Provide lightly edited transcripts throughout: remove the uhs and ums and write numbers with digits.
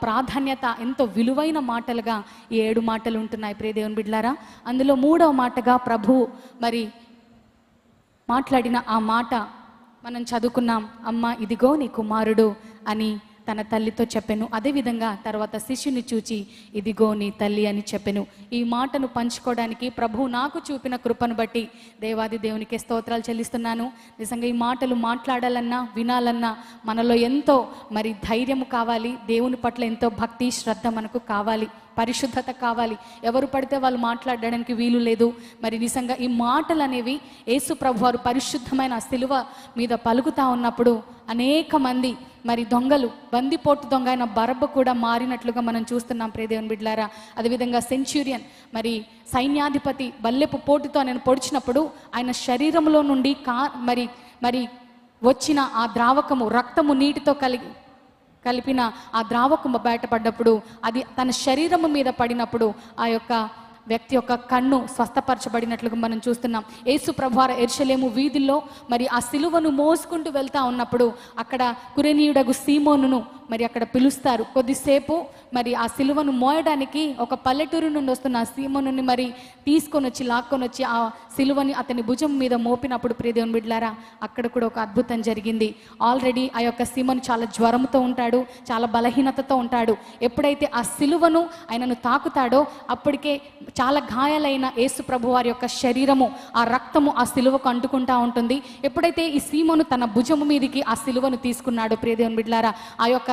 ప్రాధాన్యత, ఎంతో విలువైన మాటలుగా ఈ 7 మాటలు ఉంటున్నాయి ప్రియ దేవుని బిడ్డలారా. అందులో 3వ మాటగా ప్రభు మరి మాట్లాడిన ఆ మాట మనం చదువుకున్నాం. అమ్మ ఇదిగో నీ కుమారుడు అని తన తల్లితో చెప్పెను. అదేవిధంగా తర్వాత శిష్యుని చూచి ఇదిగో నీ తల్లి అని చెప్పెను. ఈ మాటను పంచుకోవడానికి ప్రభు నాకు చూపిన కృపను బట్టి దేవాది దేవునికి స్తోత్రాలు చెల్లిస్తున్నాను. నిజంగా ఈ మాటలు మాట్లాడాలన్నా వినాలన్నా మనలో ఎంతో మరి ధైర్యము కావాలి, దేవుని పట్ల ఎంతో భక్తి శ్రద్ధ మనకు కావాలి, పరిశుద్ధత కావాలి. ఎవరు పడితే వాళ్ళు మాట్లాడడానికి వీలు లేదు. మరి నిజంగా ఈ మాటలు అనేవి యేసు ప్రభు వారు పరిశుద్ధమైన శిలువ మీద పలుకుతా ఉన్నప్పుడు అనేక మంది మరి దొంగలు, బందిపోటు దొంగ అయిన బరబ్బ కూడా మారినట్లుగా మనం చూస్తున్నాం ప్రియ దేవుని బిడ్డలారా. అదేవిధంగా సెంచురియన్ మరి సైన్యాధిపతి బల్లెపు పోటుతో ఆయన పొడిచినప్పుడు ఆయన శరీరంలో నుండి మరి వచ్చిన ఆ ద్రావకము, రక్తము నీటితో కలిపిన ఆ ద్రావకము బయటపడ్డప్పుడు అది తన శరీరము మీద పడినప్పుడు ఆ యొక్క వ్యక్తి యొక్క కన్ను స్వస్థపరచబడినట్లుగా మనం చూస్తున్నాం. యేసు ప్రభువారు యెరూషలేము వీధుల్లో మరి ఆ సిలువను మోసుకుంటూ వెళ్తా ఉన్నప్పుడు అక్కడ కురేనీయుడగు సీమోనును మరి అక్కడ పిలుస్తారు. కొద్దిసేపు మరి ఆ సిలువను మోయడానికి ఒక పల్లెటూరు నుండి వస్తున్న ఆ సీమోనుని మరి లాక్కొని వచ్చి ఆ సిలువని అతని భుజం మీద మోపినప్పుడు ప్రియ దేవుని బిడ్డలారా అక్కడ కూడా ఒక అద్భుతం జరిగింది. ఆల్రెడీ ఆ యొక్క సీమోను చాలా జ్వరంతో ఉంటాడు, చాలా బలహీనతతో ఉంటాడు. ఎప్పుడైతే ఆ సిలువను ఆయనను తాకుతాడో అప్పటికే చాలా గాయాలైన యేసు ప్రభు వారి యొక్క శరీరము, ఆ రక్తము ఆ సిలువకు అంటుకుంటా ఉంటుంది. ఎప్పుడైతే ఈ సీమోను తన భుజము మీదకి ఆ సిలువను తీసుకున్నాడు ప్రియ దేవుని బిడ్డలారా, ఆ యొక్క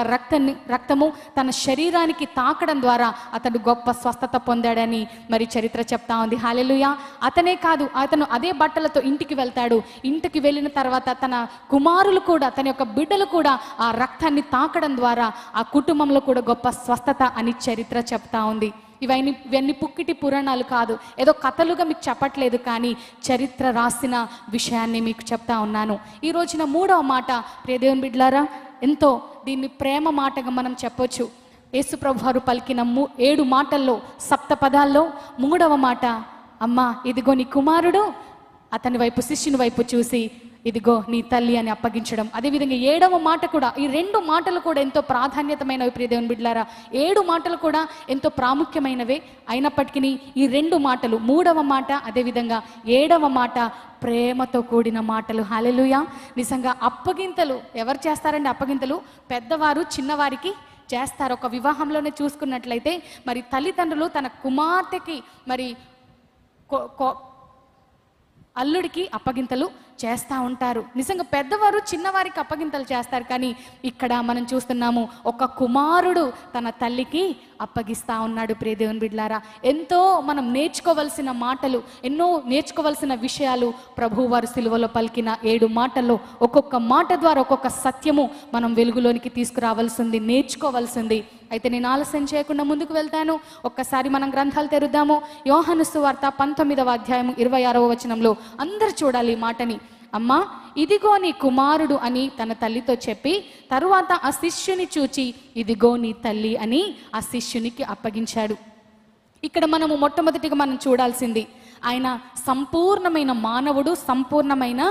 రక్తము తన శరీరానికి తాకడం ద్వారా అతడు గొప్ప స్వస్థత పొందాడని మరి చరిత్ర చెప్తా ఉంది. హల్లెలూయా. అతనే కాదు, అతను అదే బట్టలతో ఇంటికి వెళ్తాడు. ఇంటికి వెళ్ళిన తర్వాత తన కుమారులు కూడా, తన యొక్క బిడ్డలు కూడా ఆ రక్తాన్ని తాకడం ద్వారా ఆ కుటుంబంలో కూడా గొప్ప స్వస్థత అని చరిత్ర చెప్తా ఉంది. ఇవన్నీ పుక్కిటి పురాణాలు కాదు, ఏదో కథలుగా మీకు చెప్పట్లేదు, కానీ చరిత్ర రాసిన విషయాన్ని మీకు చెప్తా ఉన్నాను. ఈ రోజున 3వ మాట ప్రియ దేవుని బిడ్డలారా, ఎంతో దీన్ని ప్రేమ మాటగా మనం చెప్పొచ్చు. యేసు ప్రభు వారు పలికిన 7 మాటల్లో, 7 పదాల్లో 3వ మాట అమ్మా ఇదిగో నీ కుమారుడు, అతని వైపు శిష్యుని వైపు చూసి ఇదిగో నీ తల్లి అని అప్పగించడం. అదేవిధంగా 7వ మాట కూడా, ఈ 2 మాటలు కూడా ఎంతో ప్రాధాన్యతమైనవి ప్రియ దేవుని బిడ్డలారా. 7 మాటలు కూడా ఎంతో ప్రాముఖ్యమైనవే అయినప్పటికీ ఈ 2 మాటలు, 3వ మాట అదేవిధంగా 7వ మాట ప్రేమతో కూడిన మాటలు. హల్లెలూయా. నిజంగా అప్పగింతలు ఎవరు చేస్తారండి? అప్పగింతలు పెద్దవారు చిన్నవారికి చేస్తారు. ఒక వివాహంలోనే చూసుకున్నట్లయితే మరి తల్లిదండ్రులు తన కుమార్తెకి మరి అల్లుడికి అప్పగింతలు చేస్తూ ఉంటారు. నిజంగా పెద్దవారు చిన్నవారికి అప్పగింతలు చేస్తారు. కానీ ఇక్కడ మనం చూస్తున్నాము ఒక కుమారుడు తన తల్లికి అప్పగిస్తూ ఉన్నాడు ప్రియ దేవుని బిడ్డలారా. ఎంతో మనం నేర్చుకోవలసిన మాటలు, ఎన్నో నేర్చుకోవలసిన విషయాలు ప్రభువు వారు సిలువలో పలికిన 7 మాటల్లో ఒక్కొక్క మాట ద్వారా ఒక్కొక్క సత్యము మనం వెలుగులోనికి తీసుకురావాల్సింది, నేర్చుకోవాల్సింది. అయితే నేను ఆలస్యం చేయకుండా ముందుకు వెళ్తాను. ఒక్కసారి మనం గ్రంథాలు తెరుద్దాము. యోహాను సువార్త 19వ అధ్యాయం 26వ వచనంలో అందరూ చూడాలి ఈ మాటని. అమ్మా ఇదిగో నీ కుమారుడు అని తన తల్లితో చెప్పి తరువాత ఆ శిష్యుని చూచి ఇదిగో నీ తల్లి అని ఆ శిష్యునికి అప్పగించాడు. ఇక్కడ మనము మొట్టమొదటిగా మనం చూడాల్సింది ఆయన సంపూర్ణమైన మానవుడు, సంపూర్ణమైన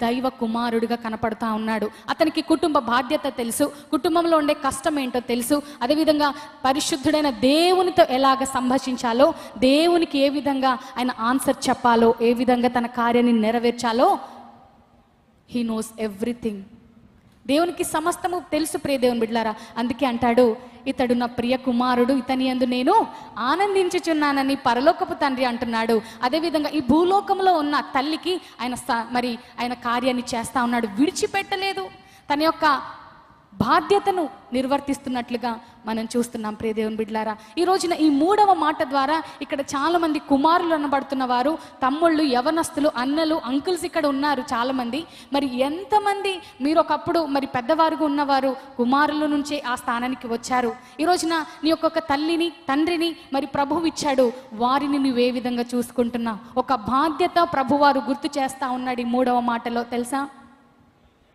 దైవ కుమారుడిగా కనపడుతూ ఉన్నాడు. అతనికి కుటుంబ బాధ్యత తెలుసు, కుటుంబంలో ఉండే కష్టం ఏంటో తెలుసు. అదేవిధంగా పరిశుద్ధుడైన దేవునితో ఎలాగ సంభాషించాలో, దేవునికి ఏ విధంగా ఆయన ఆన్సర్ చెప్పాలో, ఏ విధంగా తన కార్యాన్ని నెరవేర్చాలో హీ నోస్ ఎవ్రీథింగ్. దేవునికి సమస్తము తెలుసు ప్రియ దేవుని బిడ్డలారా. అందుకే అంటాడు ఇతడు నా ప్రియ కుమారుడు, ఇతని యందు నేను ఆనందించుచున్నానని పరలోకపు తండ్రి అంటున్నాడు. అదేవిధంగా ఈ భూలోకంలో ఉన్న తల్లికి ఆయన కార్యాన్ని చేస్తా ఉన్నాడు, విడిచిపెట్టలేదు. తన యొక్క బాధ్యతను నిర్వర్తిస్తున్నట్లుగా మనం చూస్తున్నాం ప్రియ దేవుని బిడ్డలారా. ఈ రోజున ఈ 3వ మాట ద్వారా ఇక్కడ చాలామంది కుమారులు అనబడుతున్న వారు, తమ్ముళ్ళు, యవనస్తులు, అన్నలు, అంకుల్స్ ఇక్కడ ఉన్నారు చాలామంది. మరి ఎంతమంది మీరు ఒకప్పుడు మరి పెద్దవారుగా ఉన్నవారు కుమారుల నుంచే ఆ స్థానానికి వచ్చారు. ఈ రోజున నీ ఒక్కొక్క తల్లిని, తండ్రిని మరి ప్రభువు ఇచ్చాడు. వారిని నువ్వే విధంగా చూసుకుంటున్నావు? ఒక బాధ్యత ప్రభువారు గుర్తు చేస్తా ఉన్నాడు ఈ 3వ మాటలో. తెలుసా?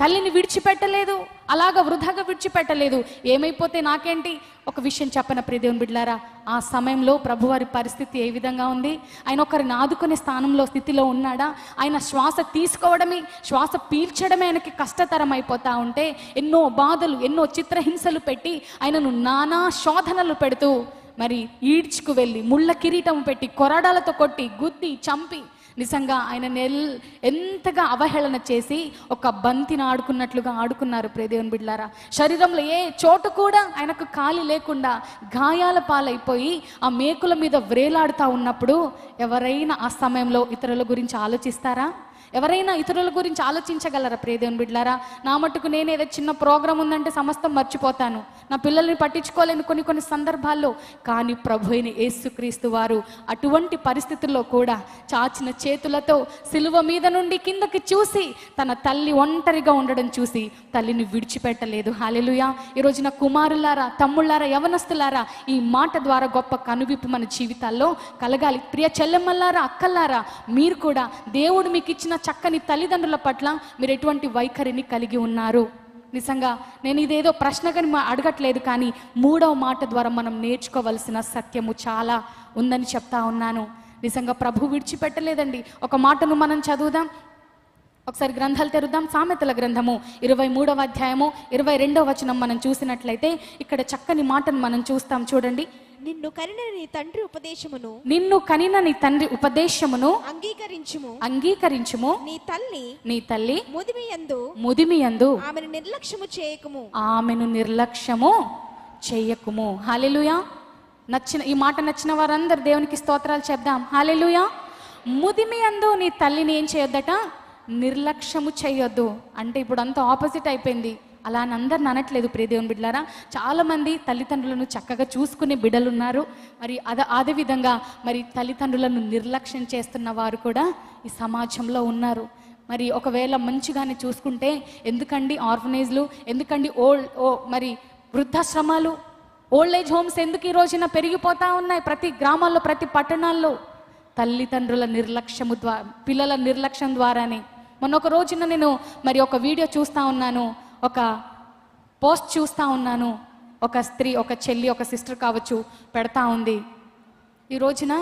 తల్లిని విడిచిపెట్టలేదు, అలాగ వృధాగా విడిచిపెట్టలేదు. ఏమైపోతే నాకేంటి? ఒక విషయం చెప్పన ప్రియ దేవుని బిడ్డలారా, ఆ సమయంలో ప్రభువారి పరిస్థితి ఏ విధంగా ఉంది? ఆయన ఒకరిని ఆదుకునే స్థితిలో ఉన్నాడా? ఆయన శ్వాస తీసుకోవడమే, శ్వాస పీల్చడమే ఆయనకి కష్టతరం అయిపోతా ఉంటే ఎన్నో బాధలు, ఎన్నో చిత్రహింసలు పెట్టి ఆయనను నానా శోధనలు పెడుతూ మరి ఈడ్చుకు వెళ్ళి ముళ్ళ కిరీటం పెట్టి కొరడాలతో కొట్టి గుద్ది చంపి నిజంగా ఆయన ఎంతగా అవహేళన చేసి ఒక బంతిని ఆడుకున్నట్లుగా ఆడుకున్నారు ప్రియ దేవుని బిడ్డలారా. శరీరంలో ఏ చోటు కూడా ఆయనకు ఖాళీ లేకుండా గాయాల పాలైపోయి ఆ మేకుల మీద వ్రేలాడుతూ ఉన్నప్పుడు ఎవరైనా ఆ సమయంలో ఇతరుల గురించి ఆలోచిస్తారా? ఎవరైనా ఇతరుల గురించి ఆలోచించగలరా ప్రియ దేవుని బిడ్డలారా? నా మట్టుకు నేను ఏదో చిన్న ప్రోగ్రాం ఉందంటే సమస్తం మర్చిపోతాను, నా పిల్లల్ని పట్టించుకోలేని కొన్ని సందర్భాల్లో. కానీ ప్రభు అయిన యేసుక్రీస్తు వారు అటువంటి పరిస్థితుల్లో కూడా చాచిన చేతులతో సిలువ మీద నుండి కిందకి చూసి తన తల్లి ఒంటరిగా ఉండడం చూసి తల్లిని విడిచిపెట్టలేదు. హల్లెలూయా. ఈ రోజున కుమారులారా, తమ్ముళ్ళారా, యవనస్తులారా, ఈ మాట ద్వారా గొప్ప కనువిప్పు మన జీవితాల్లో కలగాలి. ప్రియ చెల్లెమ్మల్లారా, అక్కల్లారా, మీరు కూడా దేవుడు మీకు ఇచ్చిన చక్కని తల్లిదండ్రుల పట్ల మీరు ఎటువంటి వైఖరిని కలిగి ఉన్నారు? నిజంగా నేను ఇదేదో ప్రశ్నగా అడగట్లేదు, కానీ 3వ మాట ద్వారా మనం నేర్చుకోవలసిన సత్యము చాలా ఉందని చెప్తా ఉన్నాను. నిజంగా ప్రభు విడిచిపెట్టలేదండి. ఒక మాటను మనం చదువుదాం, ఒకసారి గ్రంథాలు తెరుద్దాం. సామెతల గ్రంథము 23వ అధ్యాయము 22వ వచనం మనం చూసినట్లయితే ఇక్కడ చక్కని మాటను మనం చూస్తాం. చూడండి. నిన్ను కనిన నీ తండ్రి ఉపదేశమును అంగీకరించుము. నీ తల్లి ముదిమియందు ఆమెను నిర్లక్ష్యము చేయకుము. హల్లెలూయా. ఈ మాట నచ్చిన వారందరూ దేవునికి స్తోత్రాలు చెప్దాం. హల్లెలూయా. ముదిమియందు నీ తల్లిని ఏం చేయొద్దట? నిర్లక్ష్యము చేయొద్దు. అంటే ఇప్పుడు అంతా ఆపోజిట్ అయిపోయింది. అలా అని అందరిని అనట్లేదు ప్రియ దేవుని బిడ్డలారా. చాలామంది తల్లిదండ్రులను చక్కగా చూసుకునే బిడ్డలు ఉన్నారు. మరి అదే విధంగా మరి తల్లిదండ్రులను నిర్లక్ష్యం చేస్తున్న వారు కూడా ఈ సమాజంలో ఉన్నారు. మరి ఒకవేళ మంచిగానే చూసుకుంటే ఎందుకండి ఆర్ఫనేజ్లు, ఎందుకండి మరి వృద్ధాశ్రమాలు, ఓల్డ్ ఏజ్ హోమ్స్ ఎందుకు ఈ రోజున పెరిగిపోతూ ఉన్నాయి ప్రతి గ్రామాల్లో, ప్రతి పట్టణాల్లో? తల్లిదండ్రుల నిర్లక్ష్యము ద్వారా, పిల్లల నిర్లక్ష్యం ద్వారానే. మొన్న ఒక రోజున నేను మరి ఒక వీడియో చూస్తూ ఉన్నాను, ఒక పోస్ట్ చూస్తూ ఉన్నాను. ఒక స్త్రీ, ఒక చెల్లి, ఒక సిస్టర్ కావచ్చు, పెడతా ఉంది. ఈ రోజున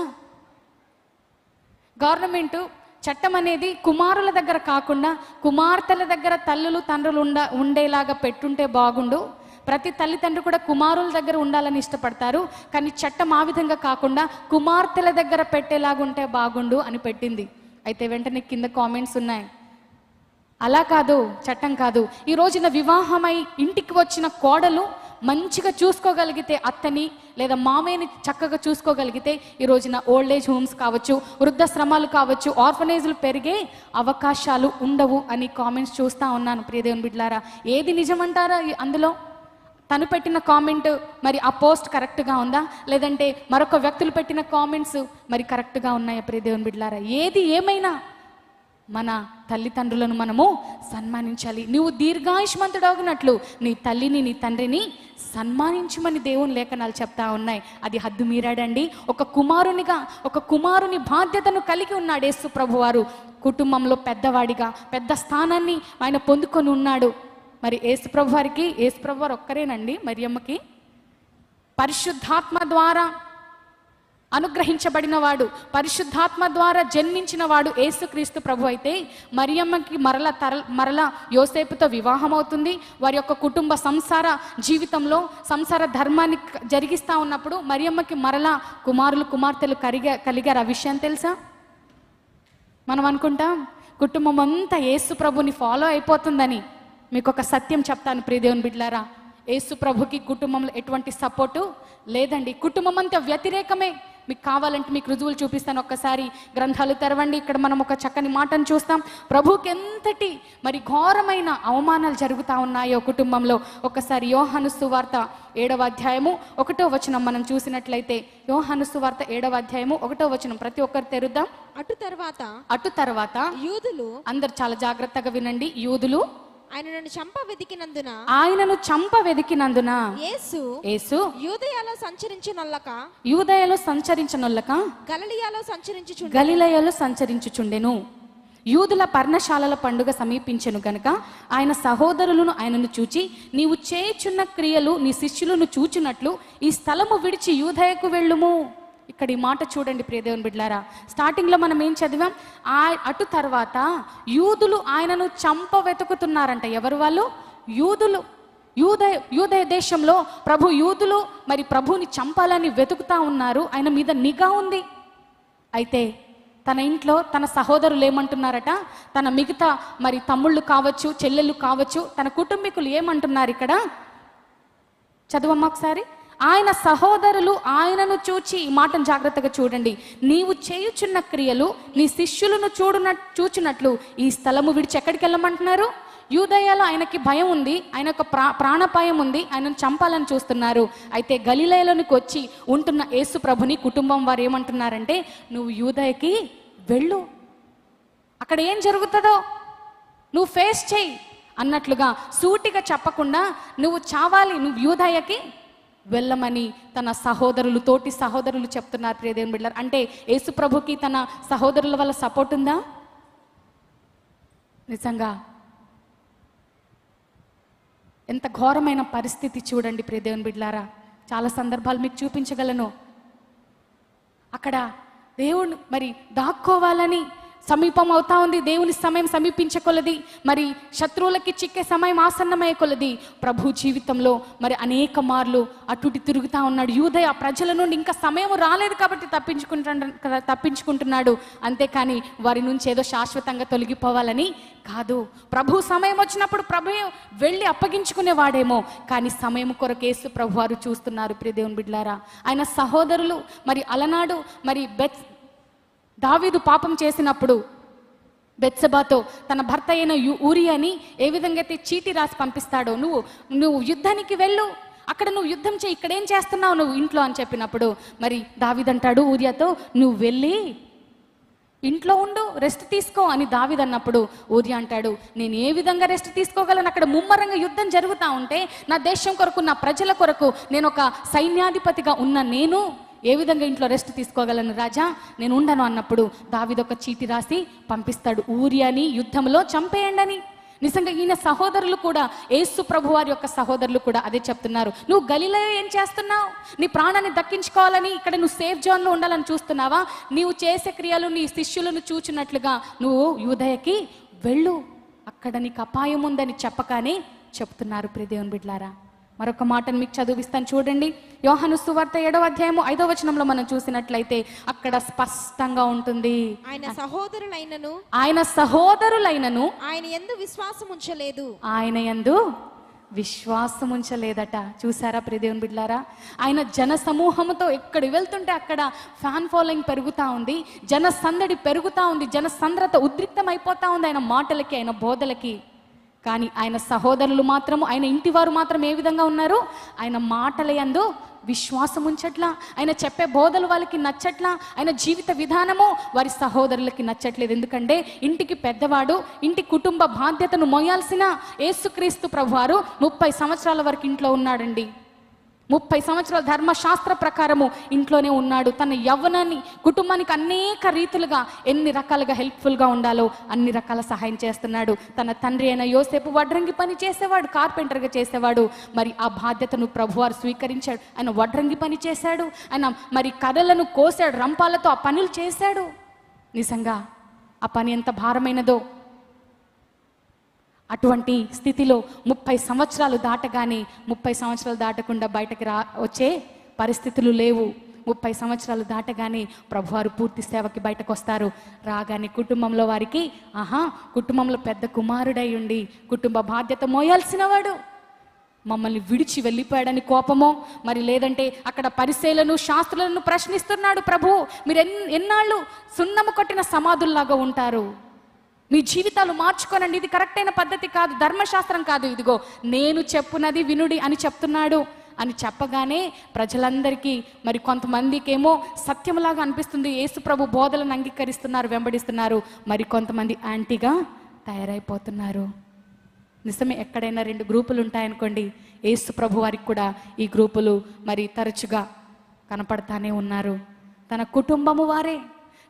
గవర్నమెంటు చట్టం అనేది కుమారుల దగ్గర కాకుండా కుమార్తెల దగ్గర తల్లులు తండ్రులు ఉండేలాగా పెట్టుంటే బాగుండు. ప్రతి తల్లిదండ్రులు కూడా కుమారుల దగ్గర ఉండాలని ఇష్టపడతారు, కానీ చట్టం ఆ విధంగా కాకుండా కుమార్తెల దగ్గర పెట్టేలాగుంటే బాగుండు అని పెట్టింది. అయితే వెంటనే కింద కామెంట్స్ ఉన్నాయి, అలా కాదు, చట్టం కాదు. ఈ రోజున వివాహమై ఇంటికి వచ్చిన కోడలు మంచిగా చూసుకోగలిగితే, అత్తని లేదా మామయ్యని చక్కగా చూసుకోగలిగితే ఈ రోజున ఓల్డ్ ఏజ్ హోమ్స్ కావచ్చు, వృద్ధాశ్రమాలు కావచ్చు, ఆర్ఫనేజ్లు పెరిగే అవకాశాలు ఉండవు అని కామెంట్స్ చూస్తూ ఉన్నాను ప్రియ దేవుని బిడ్డలారా. ఏది నిజమంటారా అందులో? తను పెట్టిన కామెంట్ మరి ఆ పోస్ట్ కరెక్ట్గా ఉందా, లేదంటే మరొక వ్యక్తులు పెట్టిన కామెంట్స్ మరి కరెక్ట్గా ఉన్నాయా ప్రియ దేవుని బిడ్డలారా? ఏది ఏమైనా మన తల్లిదండ్రులను మనము సన్మానించాలి. నువ్వు దీర్ఘాయుష్మంతుడవునట్లు నీ తల్లిని, నీ తండ్రిని సన్మానించమని దేవుని లేఖనాలు చెప్తా ఉన్నాయి. అది హద్దు మీరాడండి. ఒక కుమారుని బాధ్యతను కలిగి ఉన్నాడు యేసు ప్రభువారు. కుటుంబంలో పెద్దవాడిగా పెద్ద స్థానాన్ని ఆయన పొందుకొని ఉన్నాడు. మరి యేసు ప్రభువారు ఒక్కరేనండి మరియమ్మకి పరిశుద్ధాత్మ ద్వారా అనుగ్రహించబడిన వాడు, పరిశుద్ధాత్మ ద్వారా జన్మించిన వాడు యేసుక్రీస్తు ప్రభు. అయితే మరియమ్మకి మరల యోసేపుతో వివాహం అవుతుంది. వారి యొక్క కుటుంబ సంసార జీవితంలో సంసార ధర్మాన్ని జరిగిస్తూ ఉన్నప్పుడు మరియమ్మకి మరలా కుమార్తెలు కలిగారు. ఆ విషయం తెలుసా? మనం అనుకుంటాం కుటుంబం అంతా యేసు ప్రభుని ఫాలో అయిపోతుందని. మీకు ఒక సత్యం చెప్తాను ప్రియ దేవుని బిడ్డలారా, యేసు ప్రభుకి కుటుంబంలో ఎటువంటి సపోర్టు లేదండి. కుటుంబం అంతా వ్యతిరేకమే. మీకు కావాలంటే మీకు రుజువులు చూపిస్తాను. ఒక్కసారి గ్రంథాలు తెరవండి. ఇక్కడ మనం ఒక చక్కని మాటను చూస్తాం. ప్రభుకి ఎంతటి మరి ఘోరమైన అవమానాలు జరుగుతూ ఉన్నాయో కుటుంబంలో. ఒకసారి యోహాను సువార్త 7వ అధ్యాయము 1వ వచనం మనం చూసినట్లయితే, యోహాను సువార్త 7వ అధ్యాయము 1వ వచనం ప్రతి ఒక్కరు తెరుద్దాం. అటు తర్వాత యూదులు, అందరు చాలా జాగ్రత్తగా వినండి, యూదులు ఆయనను చంప వెదికినందున యేసు యూదయలో సంచరించునొల్లక గలిలయలో సంచరించుచుండెను. యూదుల పర్ణశాలల పండుగ సమీపించెను గనుక ఆయన సహోదరులను ఆయనను చూచి, నీవు చేయుచున్న క్రియలు నీ శిష్యులను చూచినట్లు ఈ స్థలము విడిచి యూదయకు వెళ్ళుము. ఇక్కడ ఈ మాట చూడండి ప్రియ దేవుని బిడ్డలారా. స్టార్టింగ్లో మనం ఏం చదివాం? అటు తర్వాత యూదులు ఆయనను చంప వెతుకుతున్నారంట. ఎవరు వాళ్ళు? యూదులు. యూదయ దేశంలో యూదులు మరి ప్రభుని చంపాలని వెతుకుతా ఉన్నారు. ఆయన మీద నిఘా ఉంది. అయితే తన ఇంట్లో తన సహోదరులు ఏమంటున్నారట? తన మిగతా మరి తమ్ముళ్ళు కావచ్చు, చెల్లెళ్ళు కావచ్చు, తన కుటుంబీకులు ఏమంటున్నారు ఇక్కడ? చదువమ్మా ఒకసారి. ఆయన సహోదరులు ఆయనను చూచి, ఈ మాటను జాగ్రత్తగా చూడండి, నీవు చేయుచున్న క్రియలు నీ శిష్యులను చూచినట్లు ఈ స్థలము విడిచి ఎక్కడికి వెళ్ళమంటున్నారు? యూదయలో ఆయనకి భయం ఉంది, ఆయన యొక్క ప్రాణాపాయం ఉంది, ఆయనను చంపాలని చూస్తున్నారు. అయితే గలిలయలోనికి వచ్చి ఉంటున్న యేసు ప్రభుని కుటుంబం వారు ఏమంటున్నారంటే, నువ్వు యూదయకి వెళ్ళు, అక్కడ ఏం జరుగుతుందో నువ్వు ఫేస్ చేయి అన్నట్లుగా సూటిగా చెప్పకుండా, నువ్వు చావాలి, నువ్వు యూదయకి వెళ్ళమని తన సహోదరులు, తోటి సహోదరులు చెప్తున్నారు. ప్రియ దేవుని బిడ్డలారా, అంటే యేసు ప్రభుకి తన సహోదరుల వల్ల సపోర్ట్ ఉందా? నిజంగా ఎంత ఘోరమైన పరిస్థితి చూడండి ప్రియ దేవుని బిడ్డలారా. చాలా సందర్భాలు మీకు చూపించగలను. అక్కడ దేవుడు మరి దాక్కోవాలని సమీపం అవుతా ఉంది. దేవుని సమయం సమీపించకొలది, మరి శత్రువులకి చిక్కే సమయం ఆసన్నమయ్యే కొలది ప్రభు జీవితంలో మరి అనేక మార్లు అటుటి తిరుగుతూ ఉన్నాడు. యూదయ ప్రజల నుండి ఇంకా సమయం రాలేదు కాబట్టి తప్పించుకుంటున్నాడు. అంతేకాని వారి నుంచి ఏదో శాశ్వతంగా తొలగిపోవాలని కాదు. ప్రభు సమయం వచ్చినప్పుడు ప్రభు వెళ్ళి అప్పగించుకునేవాడేమో, కానీ సమయం కొరకు యేసు ప్రభు వారు చూస్తున్నారు. ప్రియ దేవుని బిడ్డలారా, ఆయన సహోదరులు మరి అలనాడు మరి దావీదు పాపం చేసినప్పుడు బెత్సెబాతో తన భర్త అయిన ఊరియాని ఏ విధంగా అయితే చీటి రాసి పంపిస్తాడో, నువ్వు యుద్ధానికి వెళ్ళు, అక్కడ నువ్వు యుద్ధం చేయి, ఇక్కడ ఏం చేస్తున్నావు నువ్వు ఇంట్లో అని చెప్పినప్పుడు మరి దావీదు అంటాడు ఊరియాతో, నువ్వు వెళ్ళి ఇంట్లో ఉండు, రెస్ట్ తీసుకో అని దావీదు అన్నప్పుడు ఊరియా అంటాడు, నేను ఏ విధంగా రెస్ట్ తీసుకోగలను? అక్కడ ముమ్మరంగా యుద్ధం జరుగుతూ ఉంటే నా దేశం కొరకు, నా ప్రజల కొరకు నేను ఒక సైన్యాధిపతిగా ఉన్న నేను ఏ విధంగా ఇంట్లో రెస్ట్ తీసుకోగలను రాజా, నేను ఉండను అన్నప్పుడు దావీదు ఒక చీటి రాసి పంపిస్తాడు, ఊరియాని యుద్ధంలో చంపేయండి అని. నిజంగా ఈయన సహోదరులు కూడా, యేసు ప్రభు వారి యొక్క సహోదరులు కూడా అదే చెప్తున్నారు. నువ్వు గలిలయలో ఏం చేస్తున్నావు? నీ ప్రాణాన్ని దక్కించుకోవాలని ఇక్కడ నువ్వు సేఫ్ జోన్లో ఉండాలని చూస్తున్నావా? నీవు చేసే క్రియలు నీ శిష్యులను చూచినట్లుగా నువ్వు యూదయకి వెళ్ళు, అక్కడ నీకు అపాయం ఉందని చెప్పగానే చెప్తున్నారు. ప్రియ దేవుని బిడ్డలారా, మరొక మాటను మీకు చదివిస్తాను చూడండి. యోహాను సువార్త 7వ అధ్యాయము 5వ వచనంలో మనం చూసినట్లయితే అక్కడ స్పష్టంగా ఉంటుంది, ఆయన సహోదరులైనను ఆయన యందు విశ్వాసం ఉంచలేదట. చూసారా ప్రియ దేవుని బిడ్డలారా, ఆయన జన సమూహంతో ఎక్కడ వెళ్తుంటే అక్కడ ఫ్యాన్ ఫాలోయింగ్ పెరుగుతూ ఉంది, జన సందడి పెరుగుతూ ఉంది, జన సంద్రత ఉద్రిక్తం అయిపోతా ఉంది ఆయన మాటలకి, ఆయన బోధలకి. కానీ ఆయన సహోదరులు మాత్రము, ఆయన ఇంటి వారు మాత్రం ఏ విధంగా ఉన్నారు? ఆయన మాటల యందు విశ్వాసం ఉంచట్లా, ఆయన చెప్పే బోధలు వాళ్ళకి నచ్చట్లా, ఆయన జీవిత విధానము వారి సహోదరులకి నచ్చట్లేదు. ఎందుకంటే ఇంటికి పెద్దవాడు, ఇంటి కుటుంబ బాధ్యతను మోయాల్సిన యేసుక్రీస్తు ప్రభువారు 30 సంవత్సరాల వరకు ఇంట్లో ఉన్నాడండి. 30 సంవత్సరాల ధర్మశాస్త్ర ప్రకారము ఇంట్లోనే ఉన్నాడు. తన యవ్వనాన్ని కుటుంబానికి అనేక రీతులుగా ఎన్ని రకాలుగా హెల్ప్ఫుల్గా ఉండాలో అన్ని రకాల సహాయం చేస్తున్నాడు. తన తండ్రి అయిన యోసేపు వడ్రంగి పని చేసేవాడు, కార్పెంటర్గా చేసేవాడు. మరి ఆ బాధ్యతను ప్రభువారు స్వీకరించాడు. ఆయన వడ్రంగి పని చేశాడు, ఆయన మరి కర్రలను కోసాడు, రంపాలతో ఆ పనులు చేశాడు. నిజంగా ఆ పని ఎంత భారమైనదో. అటువంటి స్థితిలో 30 సంవత్సరాలు దాటగానే 30 సంవత్సరాలు దాటకుండా బయటకు వచ్చే పరిస్థితులు లేవు. 30 సంవత్సరాలు దాటగానే ప్రభువారు పూర్తి సేవకి బయటకు వస్తారు. రాగానే కుటుంబంలో వారికి కుటుంబంలో పెద్ద కుమారుడై ఉండి కుటుంబ బాధ్యత మోయాల్సిన వాడు మమ్మల్ని విడిచి వెళ్ళిపోయాడని కోపమో, మరి లేదంటే అక్కడ పరిసయ్యులను శాస్త్రులను ప్రశ్నిస్తున్నాడు. ప్రభు, మీరు ఎన్నాళ్ళు సున్నము కొట్టిన సమాధుల్లాగా ఉంటారు, మీ జీవితాలు మార్చుకోనండి, ఇది కరెక్ట్ అయిన పద్ధతి కాదు, ధర్మశాస్త్రం కాదు, ఇదిగో నేను చెప్పునది వినుడి అని చెప్తున్నాడు అని చెప్పగానే ప్రజలందరికీ మరి కొంతమందికి ఏమో సత్యంలాగా అనిపిస్తుంది, యేసు ప్రభు బోధలను అంగీకరిస్తున్నారు, వెంబడిస్తున్నారు. మరి కొంతమంది యాంటీగా తయారైపోతున్నారు. నిజమే, ఎక్కడైనా 2 గ్రూపులు ఉంటాయనుకోండి, యేసు ప్రభు వారికి కూడా ఈ గ్రూపులు మరి తరచుగా కనపడతానే ఉన్నారు. తన కుటుంబము వారే,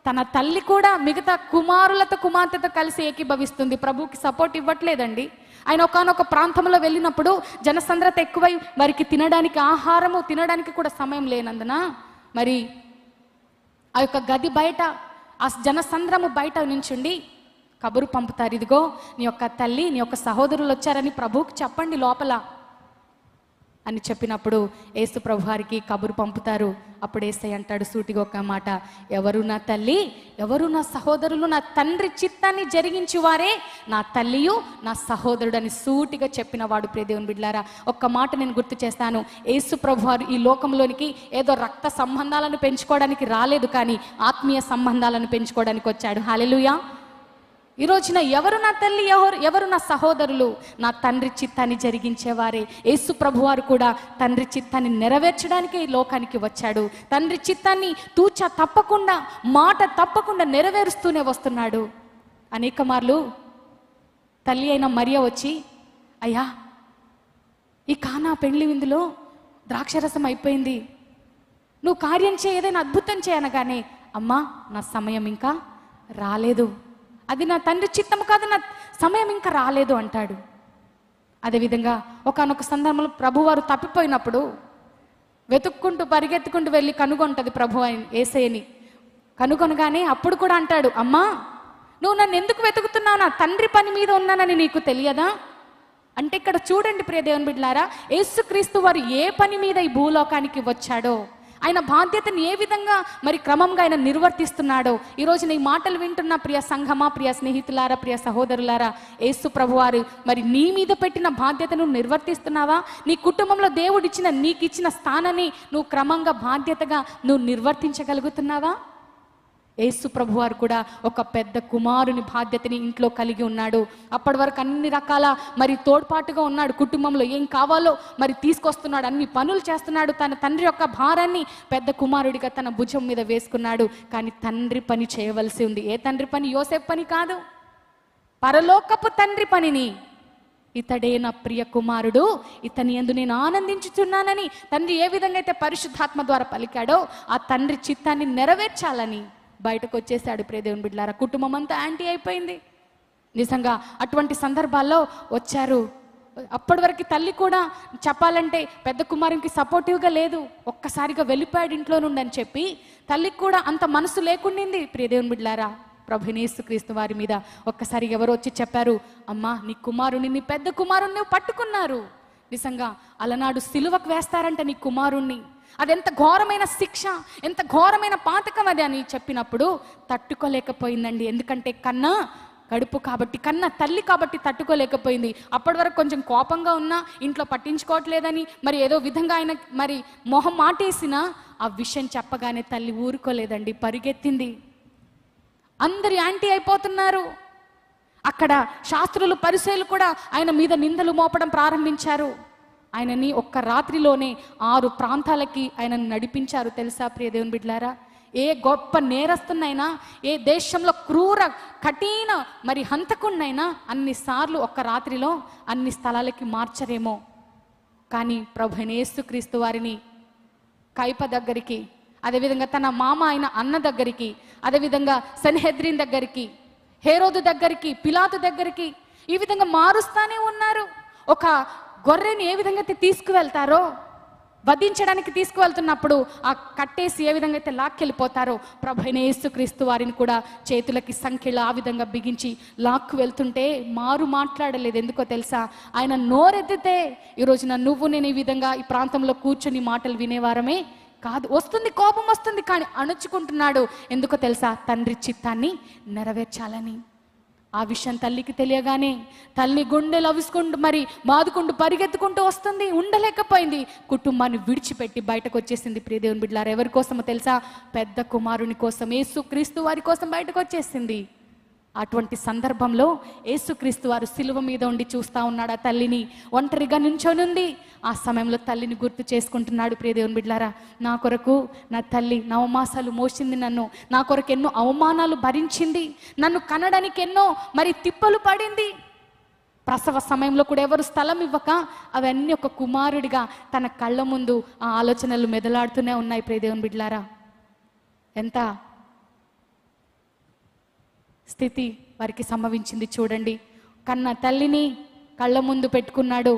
తన తల్లి కూడా మిగతా కుమారులతో కుమార్తెతో కలిసి ఏకీభవిస్తుంది. ప్రభువుకి సపోర్ట్ ఇవ్వట్లేదండి. ఆయన ఒకానొక ప్రాంతంలో వెళ్ళినప్పుడు జనసంద్రత ఎక్కువై వారికి తినడానికి ఆహారము తినడానికి కూడా సమయం లేనందున మరి ఆ యొక్క గది బయట ఆ జనసంద్రము బయట నుంచుండి కబురు పంపుతారు, ఇదిగో నీ యొక్క తల్లి నీ యొక్క సహోదరులు వచ్చారని ప్రభువుకి చెప్పండి లోపల అని చెప్పినప్పుడు యేసు ప్రభు వారికి కబురు పంపుతారు. అప్పుడు యేసయ్య అంటాడు సూటిగా ఒక మాట, ఎవరు నా తల్లి ఎవరు నా సహోదరులు, నా తండ్రి చిత్తాన్ని జరిగించి వారే నా తల్లియు నా సహోదరుడు అని సూటిగా చెప్పిన వాడు. ప్రియ దేవుని బిడ్డలారా, ఒక్క మాట నేను గుర్తు చేస్తాను. యేసు ప్రభు వారు ఈ లోకంలోనికి ఏదో రక్త సంబంధాలను పెంచుకోవడానికి రాలేదు, కానీ ఆత్మీయ సంబంధాలను పెంచుకోవడానికి వచ్చాడు. హల్లెలూయా. ఈ రోజున ఎవరు నా తల్లి ఎవరు నా సహోదరులు, నా తండ్రి చిత్తాన్ని జరిగించేవారే. యేసు ప్రభువారు కూడా తండ్రి చిత్తాన్ని నెరవేర్చడానికి ఈ లోకానికి వచ్చాడు. తండ్రి చిత్తాన్ని తూచా తప్పకుండా మాట తప్పకుండా నెరవేరుస్తూనే వస్తున్నాడు. అనేక మార్లు తల్లి అయిన మరియ వచ్చి, అయ్యా ఈ కానా పెండ్లి విందులో ద్రాక్షరసం అయిపోయింది, నువ్వు కార్యం చేయ ఏదైనా అద్భుతం చేయనగానే, అమ్మా నా సమయం ఇంకా రాలేదు, అది నా తండ్రి చిత్తము కాదు, నా సమయం ఇంకా రాలేదు అంటాడు. అదేవిధంగా ఒకానొక సందర్భంలో ప్రభువారు తప్పిపోయినప్పుడు వెతుక్కుంటూ పరిగెత్తుకుంటూ వెళ్ళి కనుగొంటది ప్రభు యేసయ్యని. కనుగొనగానే అప్పుడు కూడా అంటాడు, అమ్మా నువ్వు నన్ను ఎందుకు వెతుకుతున్నావు, నా తండ్రి పని మీద ఉన్నానని నీకు తెలియదా అంటే ఇక్కడ చూడండి ప్రియ దేవుని బిడ్డలారా, యేసుక్రీస్తు వారు ఏ పని మీద ఈ భూలోకానికి వచ్చాడో, ఆయన బాధ్యతను ఏ విధంగా మరి క్రమంగా ఆయన నిర్వర్తిస్తున్నాడో, ఈరోజు నీ మాటలు వింటున్న ప్రియ సంఘమా, ప్రియ స్నేహితులారా, ప్రియ సహోదరులారా, యేసు ప్రభువారు మరి నీ మీద పెట్టిన బాధ్యతను నిర్వర్తిస్తున్నావా? నీ కుటుంబంలో దేవుడిచ్చిన నీకు ఇచ్చిన స్థానాన్ని నువ్వు క్రమంగా బాధ్యతగా నువ్వు నిర్వర్తించగలుగుతున్నావా? యేసు ప్రభువారు కూడా ఒక పెద్ద కుమారుని బాధ్యతని ఇంట్లో కలిగి ఉన్నాడు. అప్పటి వరకు అన్ని రకాల మరి తోడ్పాటుగా ఉన్నాడు, కుటుంబంలో ఏం కావాలో మరి తీసుకొస్తున్నాడు, అన్ని పనులు చేస్తున్నాడు. తన తండ్రి యొక్క భారాన్ని పెద్ద కుమారుడిగా తన భుజం మీద వేసుకున్నాడు. కానీ తండ్రి పని చేయవలసి ఉంది. ఏ తండ్రి పని? యోసేపు పని కాదు, పరలోకపు తండ్రి పనిని. ఇతడే నా ప్రియ కుమారుడు, ఇతని యందు నేను ఆనందించుచున్నానని తండ్రి ఏ విధంగా అయితే పరిశుద్ధాత్మ ద్వారా పలికాడో ఆ తండ్రి చిత్తాన్ని నెరవేర్చాలని బయటకు వచ్చేసాడు. ప్రియ దేవుని బిడ్డలారా, కుటుంబం అంతా యాంటీ అయిపోయింది. నిజంగా అటువంటి సందర్భాల్లో వచ్చారు. అప్పటి వరకు తల్లి కూడా చెప్పాలంటే పెద్ద కుమారునికి సపోర్టివ్గా లేదు, ఒక్కసారిగా వెళ్ళిపోయాడు ఇంట్లో నుండి అని చెప్పి తల్లికి కూడా అంత మనసు లేకుండింది. ప్రియ దేవుని బిడ్డలారా, ప్రభువైన యేసుక్రీస్తు వారి మీద ఒక్కసారి ఎవరో వచ్చి చెప్పారు, అమ్మా నీ కుమారుని, నీ పెద్ద కుమారుణ్ణి పట్టుకున్నారు. నిజంగా అలనాడు సిలువకు వేస్తారంట నీ కుమారుణ్ణి, అదెంత ఘోరమైన శిక్ష, ఎంత ఘోరమైన పాతకం అది అని చెప్పినప్పుడు తట్టుకోలేకపోయిందండి. ఎందుకంటే కన్నా కడుపు కాబట్టి, కన్నా తల్లి కాబట్టి తట్టుకోలేకపోయింది. అప్పటి వరకు కొంచెం కోపంగా ఉన్నా, ఇంట్లో పట్టించుకోవట్లేదని మరి ఏదో విధంగా ఆయన మరి మొహం మాటేసినా ఆ విషయం చెప్పగానే తల్లి ఊరుకోలేదండి, పరిగెత్తింది. అందరు యాంటీ అయిపోతున్నారు. అక్కడ శాస్త్రులు పరిసయ్యులు కూడా ఆయన మీద నిందలు మోపడం ప్రారంభించారు. ఆయనని ఒక్క రాత్రిలోనే 6 ప్రాంతాలకి ఆయనను నడిపించారు. తెలుసా ప్రియ దేవుని బిడ్డలారా, ఏ గొప్ప నేరస్తున్నైనా, ఏ దేశంలో క్రూర కఠిన మరి హంతకున్నైనా అన్నిసార్లు ఒక్క రాత్రిలో అన్ని స్థలాలకి మార్చరేమో, కానీ ప్రభువైన యేసుక్రీస్తు వారిని కైప దగ్గరికి, అదేవిధంగా తన మామ అయిన అన్న దగ్గరికి, అదేవిధంగా సన్హెద్రిన్ దగ్గరికి, హేరోదు దగ్గరికి, పిలాతు దగ్గరికి ఈ విధంగా మారుస్తానే ఉన్నారు. ఒక గొర్రెని ఏ విధంగా అయితే తీసుకువెళ్తారో, వధించడానికి తీసుకువెళ్తున్నప్పుడు ఆ కట్టేసి ఏ విధంగా అయితే లాక్కెళ్ళిపోతారో, ప్రభువైన యేసుక్రీస్తు వారిని కూడా చేతులకి సంఖ్యలు ఆ విధంగా బిగించి లాక్కు వెళ్తుంటే మారు మాట్లాడలేదు. ఎందుకో తెలుసా? ఆయన నోరెత్తితే ఈరోజున నువ్వు నేను ఈ విధంగా ఈ ప్రాంతంలో కూర్చొని మాటలు వినేవారమే కాదు. వస్తుంది, కోపం వస్తుంది, కానీ అణుచుకుంటున్నాడు. ఎందుకో తెలుసా? తండ్రి చిత్తాన్ని నెరవేర్చాలని. ఆ విషయం తల్లికి తెలియగానే తల్లి గుండెలు అవిసుకుంటూ మరి బాదుకుంటూ పరిగెత్తుకుంటూ వస్తుంది. ఉండలేకపోయింది, కుటుంబాన్ని విడిచిపెట్టి బయటకు వచ్చేసింది. ప్రియ దేవుని బిడ్డలారా, ఎవరి కోసమో తెలుసా? పెద్ద కుమారుని కోసం, యేసుక్రీస్తు వారి కోసం బయటకు వచ్చేసింది. అటువంటి సందర్భంలో యేసుక్రీస్తు వారు సిలువ మీద ఉండి చూస్తూ ఉన్నాడు ఆ తల్లిని, ఒంటరిగా నించొనుంది. ఆ సమయంలో తల్లిని గుర్తు చేసుకుంటున్నాడు. ప్రియ దేవుని బిడ్డలారా, నా కొరకు నా తల్లి నవమాసాలు మోసింది, నన్ను నా కొరకు ఎన్నో అవమానాలు భరించింది, నన్ను కనడానికి ఎన్నో మరి తిప్పలు పడింది. ప్రసవ సమయంలో కూడా ఎవరు స్థలం ఇవ్వక అవన్నీ ఒక కుమారుడిగా తన కళ్ళ ముందు ఆ ఆలోచనలు మెదలాడుతూనే ఉన్నాయి. ప్రియ దేవుని బిడ్డలారా, ఎంత స్థితి వారికి సంభవించింది చూడండి. కన్న తల్లిని కళ్ళ ముందు పెట్టుకున్నాడు.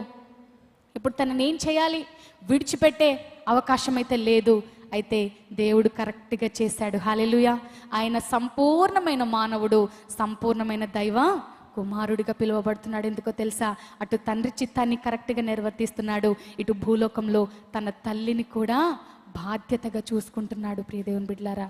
ఇప్పుడు తనని ఏం చేయాలి? విడిచిపెట్టే అవకాశం అయితే లేదు. అయితే దేవుడు కరెక్ట్గా చేశాడు. హల్లెలూయా. ఆయన సంపూర్ణమైన మానవుడు, సంపూర్ణమైన దైవ కుమారుడిగా పిలువబడుతున్నాడు. ఎందుకో తెలుసా? అటు తండ్రి చిత్తాన్ని కరెక్ట్గా నిర్వర్తిస్తున్నాడు, ఇటు భూలోకంలో తన తల్లిని కూడా బాధ్యతగా చూసుకుంటున్నాడు. ప్రియ దేవుని బిడ్డలారా,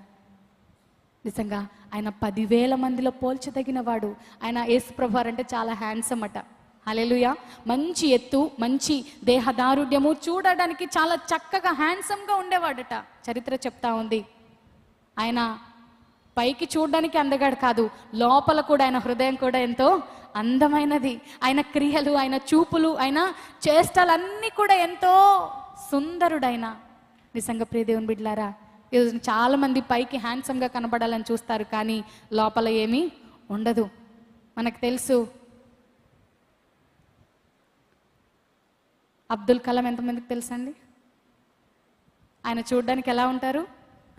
నిజంగా ఆయన 10,000 మందిలో పోల్చదగిన వాడు. ఆయన యేసుప్రభు అంటే చాలా హ్యాండ్సమ్ అట. హల్లెలూయా. మంచి ఎత్తు, మంచి దేహదారుఢ్యము, చూడడానికి చాలా చక్కగా హ్యాండ్సమ్గా ఉండేవాడట. చరిత్ర చెప్తా ఉంది. ఆయన పైకి చూడడానికి అందగాడు కాదు, లోపల కూడా ఆయన హృదయం కూడా ఎంతో అందమైనది. ఆయన క్రియలు, ఆయన చూపులు, ఆయన చేష్టలన్నీ కూడా ఎంతో సుందరుడైన. నిజంగా ప్రియ దేవుని బిడ్డలారా, ఈరోజు చాలా మంది పైకి హ్యాండ్సమ్గా కనబడాలని చూస్తారు, కానీ లోపల ఏమీ ఉండదు. మనకు తెలుసు అబ్దుల్ కలాం ఎంతమందికి తెలుసండి? ఆయన చూడడానికి ఎలా ఉంటారు?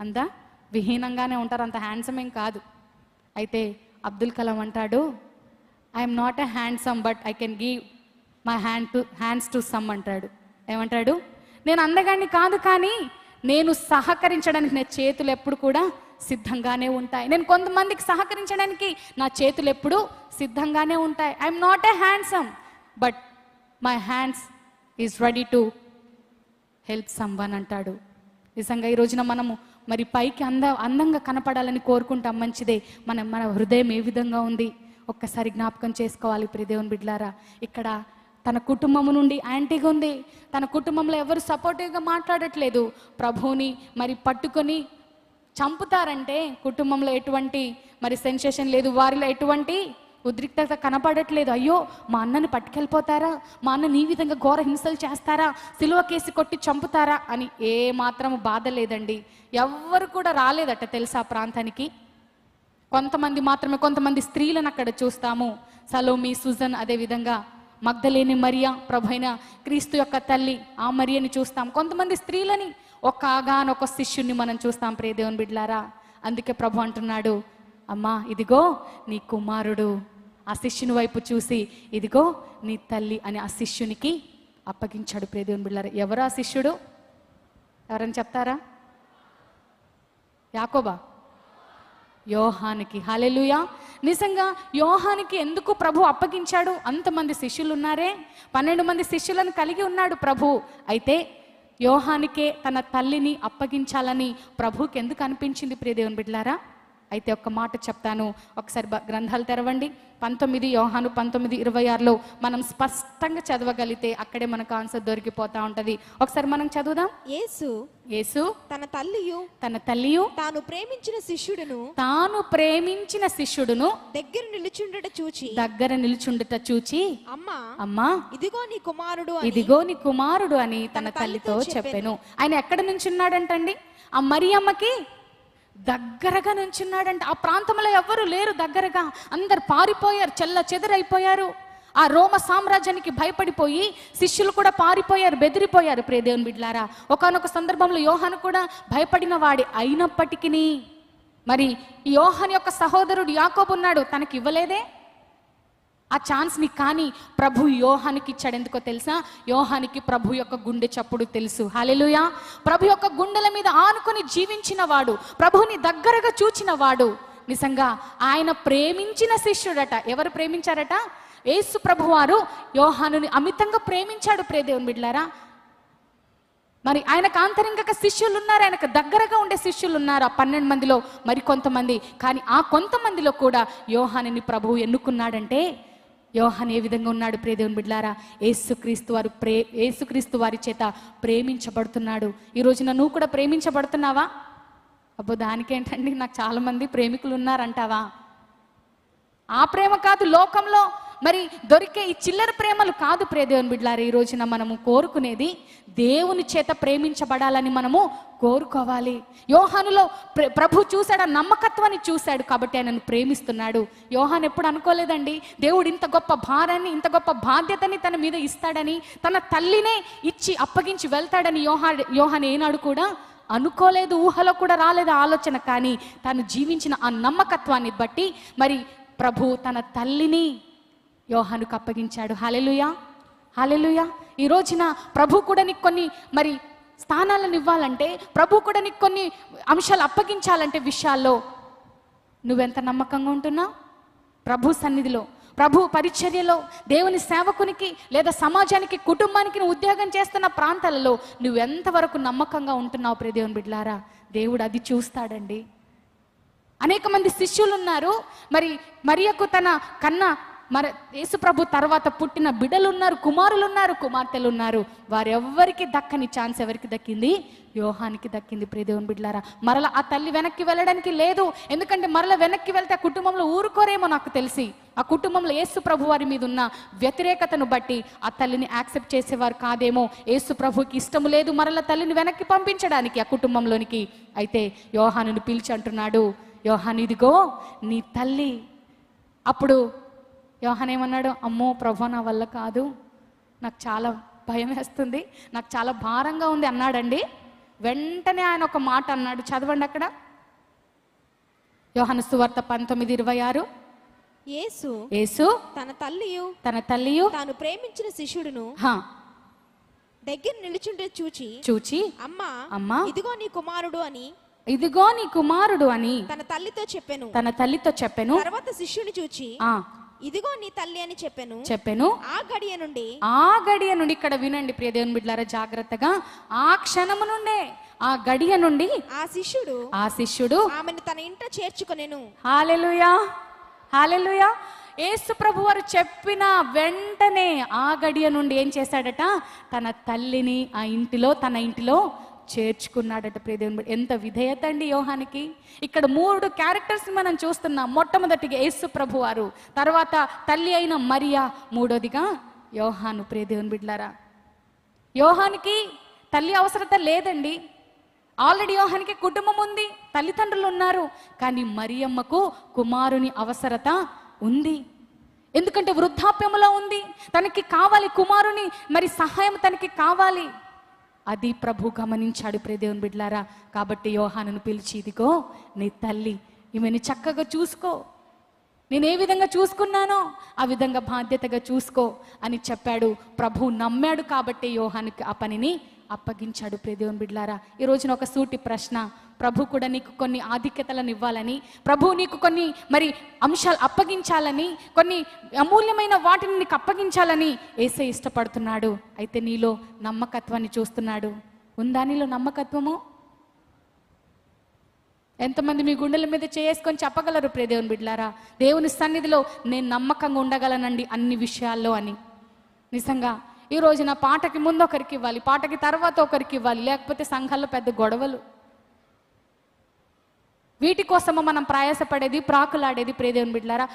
అంత విహీనంగానే ఉంటారు, అంత హ్యాండ్సమ్ ఏం కాదు. అయితే అబ్దుల్ కలాం అంటాడు, I'm not a handsome but I can give my hands to some అంటాడు. ఏమంటాడు? నేను అందగాన్ని కాదు, కానీ నేను సహకరించడానికి నా చేతులు ఎప్పుడు కూడా సిద్ధంగానే ఉంటాయి. నేను కొంతమందికి సహకరించడానికి నా చేతులు ఎప్పుడు సిద్ధంగానే ఉంటాయి. I'm not a handsome but my hands is ready to help someone అంటాడు. నిజంగా ఈ రోజున మనము మరి పైకి అందంగా కనపడాలని కోరుకుంటాం, మంచిదే. మన హృదయం ఏ విధంగా ఉంది ఒక్కసారి జ్ఞాపకం చేసుకోవాలి. ప్రియ దేవుని బిడ్డలారా, ఇక్కడ తన కుటుంబం నుండి యాంటీగా ఉంది. తన కుటుంబంలో ఎవరు సపోర్టివ్గా మాట్లాడట్లేదు. ప్రభువుని మరి పట్టుకొని చంపుతారంటే కుటుంబంలో ఎటువంటి మరి సెన్సేషన్ లేదు, వారిలో ఎటువంటి ఉద్రిక్తత కనపడట్లేదు. అయ్యో, మా అన్నని పట్టుకెళ్ళిపోతారా, మా అన్నని ఈ విధంగా ఘోర హింసలు చేస్తారా, సిలువ కేసి కొట్టి చంపుతారా అని ఏ మాత్రం బాధ లేదండి. ఎవ్వరు కూడా రాలేదట తెలుసా ఆ ప్రాంతానికి. కొంతమంది మాత్రమే, కొంతమంది స్త్రీలను అక్కడ చూస్తాము. సలోమి, సుజన్, అదేవిధంగా మగ్దలేని మరియా, ప్రభైన క్రీస్తు యొక్క తల్లి ఆ మరియని చూస్తాం. కొంతమంది స్త్రీలని, ఒక శిష్యుని మనం చూస్తాం. ప్రియ దేవుని బిడ్డలారా, అందుకే ప్రభు అంటున్నాడు, అమ్మా ఇదిగో నీ కుమారుడు. ఆ శిష్యుని వైపు చూసి ఇదిగో నీ తల్లి అని ఆ శిష్యునికి అప్పగించాడు. ప్రియ దేవుని బిడ్డలారా, ఎవరు ఆ శిష్యుడు? ఎవరని చెప్తారా? యాకోబా? యోహానికి. హల్లెలూయా. నిజంగా యోహానికి ఎందుకు ప్రభు అప్పగించాడు? అంతమంది శిష్యులు ఉన్నారే, 12 మంది శిష్యులను కలిగి ఉన్నాడు ప్రభు. అయితే యోహానికే తన తల్లిని అప్పగించాలని ప్రభుకి ఎందుకు అనిపించింది? ప్రియ దేవుని బిడ్డలారా, అయితే ఒక్క మాట చెప్తాను. ఒకసారి గ్రంథాలు తెరవండి. 19 యోహాను 19:26లో మనం స్పష్టంగా చదవగలిగితే అక్కడే మనకు ఆన్సర్ దొరికిపోతా ఉంటది. ఒకసారి మనం చదువుదాం. యేసు తన తల్లియు తాను ప్రేమించిన శిష్యుడును దగ్గర నిలుచుండుట చూచి అమ్మా ఇదిగో నీ కుమారుడు అని తన తల్లితో చెప్పెను. ఆయన ఎక్కడ నుంచున్నాడంటండి? ఆ మరియమ్మకి దగ్గరగా నుంచున్నాడంట. ఆ ప్రాంతంలో ఎవరు లేరు దగ్గరగా, అందరు పారిపోయారు, చెల్ల చెదరైపోయారు. ఆ రోమ సామ్రాజ్యానికి భయపడిపోయి శిష్యులు కూడా పారిపోయారు, బెదిరిపోయారు. ప్రియ దేవుని బిడ్డలారా, ఒకానొక సందర్భంలో యోహాను కూడా భయపడిన వాడి అయినప్పటికీ మరి యోహాను యొక్క సహోదరుడు యాకోబు ఉన్నాడు, తనకి ఇవ్వలేదే ఆ ఛాన్స్ని. కానీ ప్రభు యోహానికి ఇచ్చాడు. ఎందుకో తెలుసా? యోహానికి ప్రభు యొక్క గుండె చప్పుడు తెలుసు. హల్లెలూయా. ప్రభు యొక్క గుండెల మీద ఆనుకొని జీవించిన వాడు, ప్రభుని దగ్గరగా చూచిన వాడు. నిజంగా ఆయన ప్రేమించిన శిష్యుడట. ఎవరు ప్రేమించారట? యేసు ప్రభు వారు యోహానుని అమితంగా ప్రేమించాడు. ప్రియ దేవుని బిడ్డలారా, మరి ఆయనకు ఆంతరంగిక శిష్యులు ఉన్నారు, ఆయనకు దగ్గరగా ఉండే శిష్యులు ఉన్నారు. ఆ 12 మందిలో మరి కొంతమంది. కానీ ఆ కొంతమందిలో కూడా యోహానుని ప్రభువు ఎన్నుకున్నాడంటే యోహాను ఏ విధంగా ఉన్నాడు? ప్రియ దేవుని బిడ్డలారా, యేసుక్రీస్తు వారి చేత ప్రేమించబడుతున్నాడు. ఈ రోజున నువ్వు కూడా ప్రేమించబడుతున్నావా? అబ్బో దానికేంటండి, నాకు చాలా మంది ప్రేమికులు ఉన్నారంటావా? ఆ ప్రేమ కాదు, లోకంలో మరి దొరికే ఈ చిల్లర ప్రేమలు కాదు. ప్రియ దేవుని బిడ్డలారా, ఈ రోజున మనము కోరుకునేది దేవుని చేత ప్రేమించబడాలని మనము కోరుకోవాలి. యోహానులో ప్రభు చూశాడు, ఆ నమ్మకత్వాన్ని చూశాడు, కాబట్టి ఆయనను ప్రేమిస్తున్నాడు. యోహాను ఎప్పుడు అనుకోలేదండి దేవుడు ఇంత గొప్ప భారాన్ని, ఇంత గొప్ప బాధ్యతని తన మీద ఇస్తాడని, తన తల్లినే ఇచ్చి అప్పగించి వెళ్తాడని యోహాను ఏనాడు కూడా అనుకోలేదు, ఊహలో కూడా రాలేదు ఆలోచన. కానీ తను జీవించిన ఆ నమ్మకత్వాన్ని బట్టి మరి ప్రభు తన తల్లిని యోహానుకు అప్పగించాడు. హల్లెలూయా, హల్లెలూయా. ఈ రోజున ప్రభు కూడా నీకు కొన్ని మరి స్థానాలను ఇవ్వాలంటే, ప్రభు కూడా నీకు కొన్ని అంశాలు అప్పగించాలంటే విషయాల్లో నువ్వెంత నమ్మకంగా ఉంటున్నావు? ప్రభు సన్నిధిలో, ప్రభు పరిచర్యలో, దేవుని సేవకునికి లేదా సమాజానికి, కుటుంబానికి నువ్వు ఉద్యోగం చేస్తున్న ప్రాంతాలలో నువ్వు ఎంతవరకు నమ్మకంగా ఉంటున్నావు? ప్రియ దేవుని బిడ్డలారా, దేవుడు అది చూస్తాడండి. అనేక మంది శిష్యులు ఉన్నారు. మరి మరియకు తన కన్న యేసుప్రభు తర్వాత పుట్టిన బిడ్డలు ఉన్నారు, కుమారులు ఉన్నారు, కుమార్తెలు ఉన్నారు. వారెవ్వరికి దక్కని ఛాన్స్ ఎవరికి దక్కింది? యోహానికి దక్కింది. ప్రియ దేవుని బిడ్డలారా, మరల ఆ తల్లి వెనక్కి వెళ్ళడానికి లేదు. ఎందుకంటే మరల వెనక్కి వెళ్తే ఆ కుటుంబంలో ఊరుకోరేమో నాకు తెలిసి. ఆ కుటుంబంలో యేసు ప్రభు వారి మీద ఉన్న వ్యతిరేకతను బట్టి ఆ తల్లిని యాక్సెప్ట్ చేసేవారు కాదేమో. యేసు ప్రభుకి ఇష్టం లేదు మరల తల్లిని వెనక్కి పంపించడానికి ఆ కుటుంబంలోనికి. అయితే యోహానుని పిలిచి అంటున్నాడు, యోహాను ఇదిగో నీ తల్లి. అప్పుడు యోహాను ఏమన్నాడు? అమ్మో ప్రభు, నా వల్ల కాదు, నాకు చాలా భయం వేస్తుంది, నాకు చాలా భారంగా ఉంది అన్నాడండి. వెంటనే ఆయన ఒక మాట అన్నాడు, చదవండి అక్కడ. యోహాను సువార్త 19:26. యేసు తన తల్లియు తాను ప్రేమించిన శిష్యుడును దగ్గర నిలుచుంటే చూచి అమ్మా ఇదిగో నీ కుమారుడు అని తన తల్లితో చెప్పెను. తర్వాత శిష్యుని చూచి ఇదిగో నీ తల్లి అని చెప్పెను. ఆ గడియ నుండి ఇక్కడ వినండి ప్రియ దేవుని బిడ్డలారా జాగ్రత్తగా. ఆ క్షణము నుండే, ఆ గడియ నుండి ఆ శిష్యుడు ఆమెను తన ఇంట చేర్చుకొనెను. హల్లెలూయా, హల్లెలూయా. యేసు ప్రభు వారు చెప్పిన వెంటనే ఆ గడియ నుండి ఏం చేశాడట? తన తల్లిని తన ఇంటిలో చేర్చుకున్నాడట. ప్రియ దేవుని, ఎంత విధేయత అండి యోహానికి. ఇక్కడ 3 క్యారెక్టర్స్ మనం చూస్తున్నాం. మొట్టమొదటిగా యేసు ప్రభు వారు, తర్వాత తల్లి అయిన మరియా, మూడోదిగా యోహాను. ప్రియ దేవుని బిడ్డలారా, యోహానికి తల్లి అవసరత లేదండి. ఆల్రెడీ యోహానికి కుటుంబం ఉంది, తల్లిదండ్రులు ఉన్నారు. కానీ మరియమ్మకు కుమారుని అవసరత ఉంది. ఎందుకంటే వృద్ధాప్యములో ఉంది, తనకి కావాలి కుమారుని మరి సహాయం తనకి కావాలి. అది ప్రభు గమనించాడు. ప్రియ దేవుని బిడ్డలారా, కాబట్టి యోహానును పిలిచి ఇదిగో నీ తల్లి, ఈమెను చక్కగా చూసుకో, నేను ఏ విధంగా చూసుకున్నానో ఆ విధంగా బాధ్యతగా చూసుకో అని చెప్పాడు. ప్రభు నమ్మాడు కాబట్టి యోహానుకి ఆ పనిని అప్పగించాడు. ప్రియ దేవుని బిడ్డలారా, ఈ రోజున ఒక సూటి ప్రశ్న. ప్రభు కూడా నీకు కొన్ని ఆధిక్యతలను ఇవ్వాలని, ప్రభు నీకు కొన్ని మరి అంశాలు అప్పగించాలని, కొన్ని అమూల్యమైన వాటిని నీకు అప్పగించాలని యేసే ఇష్టపడుతున్నాడు. అయితే నీలో నమ్మకత్వాన్ని చూస్తున్నాడు. ఉందా నీలో నమ్మకత్వము? ఎంతమంది మీ గుండెల మీద చేసుకొని చెప్పగలరు ప్రియ దేవుని బిడ్డలారా, దేవుని సన్నిధిలో నేను నమ్మకంగా ఉండగలనండి అన్ని విషయాల్లో అని? నిజంగా ఈ రోజున పాటకి ముందు ఒకరికి ఇవ్వాలి, పాటకి తర్వాత ఒకరికి ఇవ్వాలి, లేకపోతే సంఘాల్లో పెద్ద గొడవలు. వీటి కోసము మనం ప్రయాసపడేది, ప్రాకులాడేది. ప్రియ దేవుని బిడ్డలారా,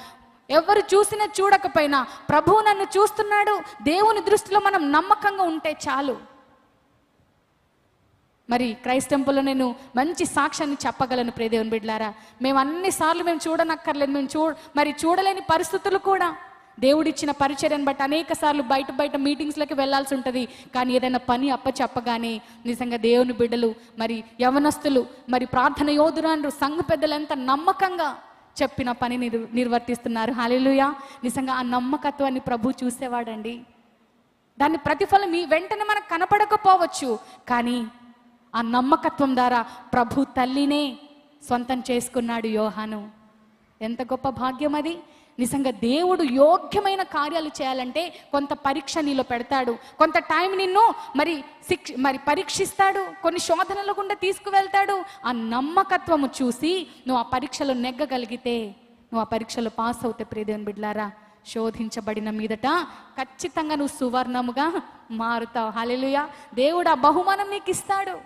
ఎవరు చూసినా చూడకపోయినా ప్రభువు నన్ను చూస్తున్నాడు, దేవుని దృష్టిలో మనం నమ్మకంగా ఉంటే చాలు. మరి క్రైస్ట్ టెంపుల్లో నేను మంచి సాక్ష్యాన్ని చెప్పగలను ప్రియ దేవుని బిడ్డలారా. మేము అన్నిసార్లు మేము చూడనక్కర్లేదు, మేము చూడలేని పరిస్థితులు కూడా దేవుడిచ్చిన పరిచర్యను బట్టి అనేక సార్లు బయట మీటింగ్స్లోకి వెళ్ళాల్సి ఉంటుంది. కానీ ఏదైనా పని అప్పచెప్పగానే నిజంగా దేవుని బిడ్డలు, మరి యవనస్తులు, మరి ప్రార్థన యోధురాండ్రు, సంఘ పెద్దలు ఎంత నమ్మకంగా చెప్పిన పనిని నిర్వర్తిస్తున్నారు. హల్లెలూయా. నిజంగా ఆ నమ్మకత్వాన్ని ప్రభు చూసేవాడండి. దాని ప్రతిఫలం మీ వెంటనే మనకు కనపడకపోవచ్చు, కానీ ఆ నమ్మకత్వం ద్వారా ప్రభు తల్లినే సొంతం చేసుకున్నాడు యోహాను. ఎంత గొప్ప భాగ్యం అది. నిజంగా దేవుడు యోగ్యమైన కార్యాలు చేయాలంటే కొంత పరీక్ష నీలో పెడతాడు, కొంత టైం నిన్ను మరి పరీక్షిస్తాడు, కొన్ని శోధనల గుండా తీసుకువెళ్తాడు. ఆ నమ్మకత్వము చూసి నువ్వు ఆ పరీక్షలో నెగ్గగలిగితే, నువ్వు ఆ పరీక్షలో పాస్ అవుతే ప్రియ దేవుని బిడ్డలారా, శోధించబడిన మీదట ఖచ్చితంగా నువ్వు సువర్ణముగా మారుతావు. హల్లెలూయా. దేవుడు ఆ బహుమానం నీకు ఇస్తాడు.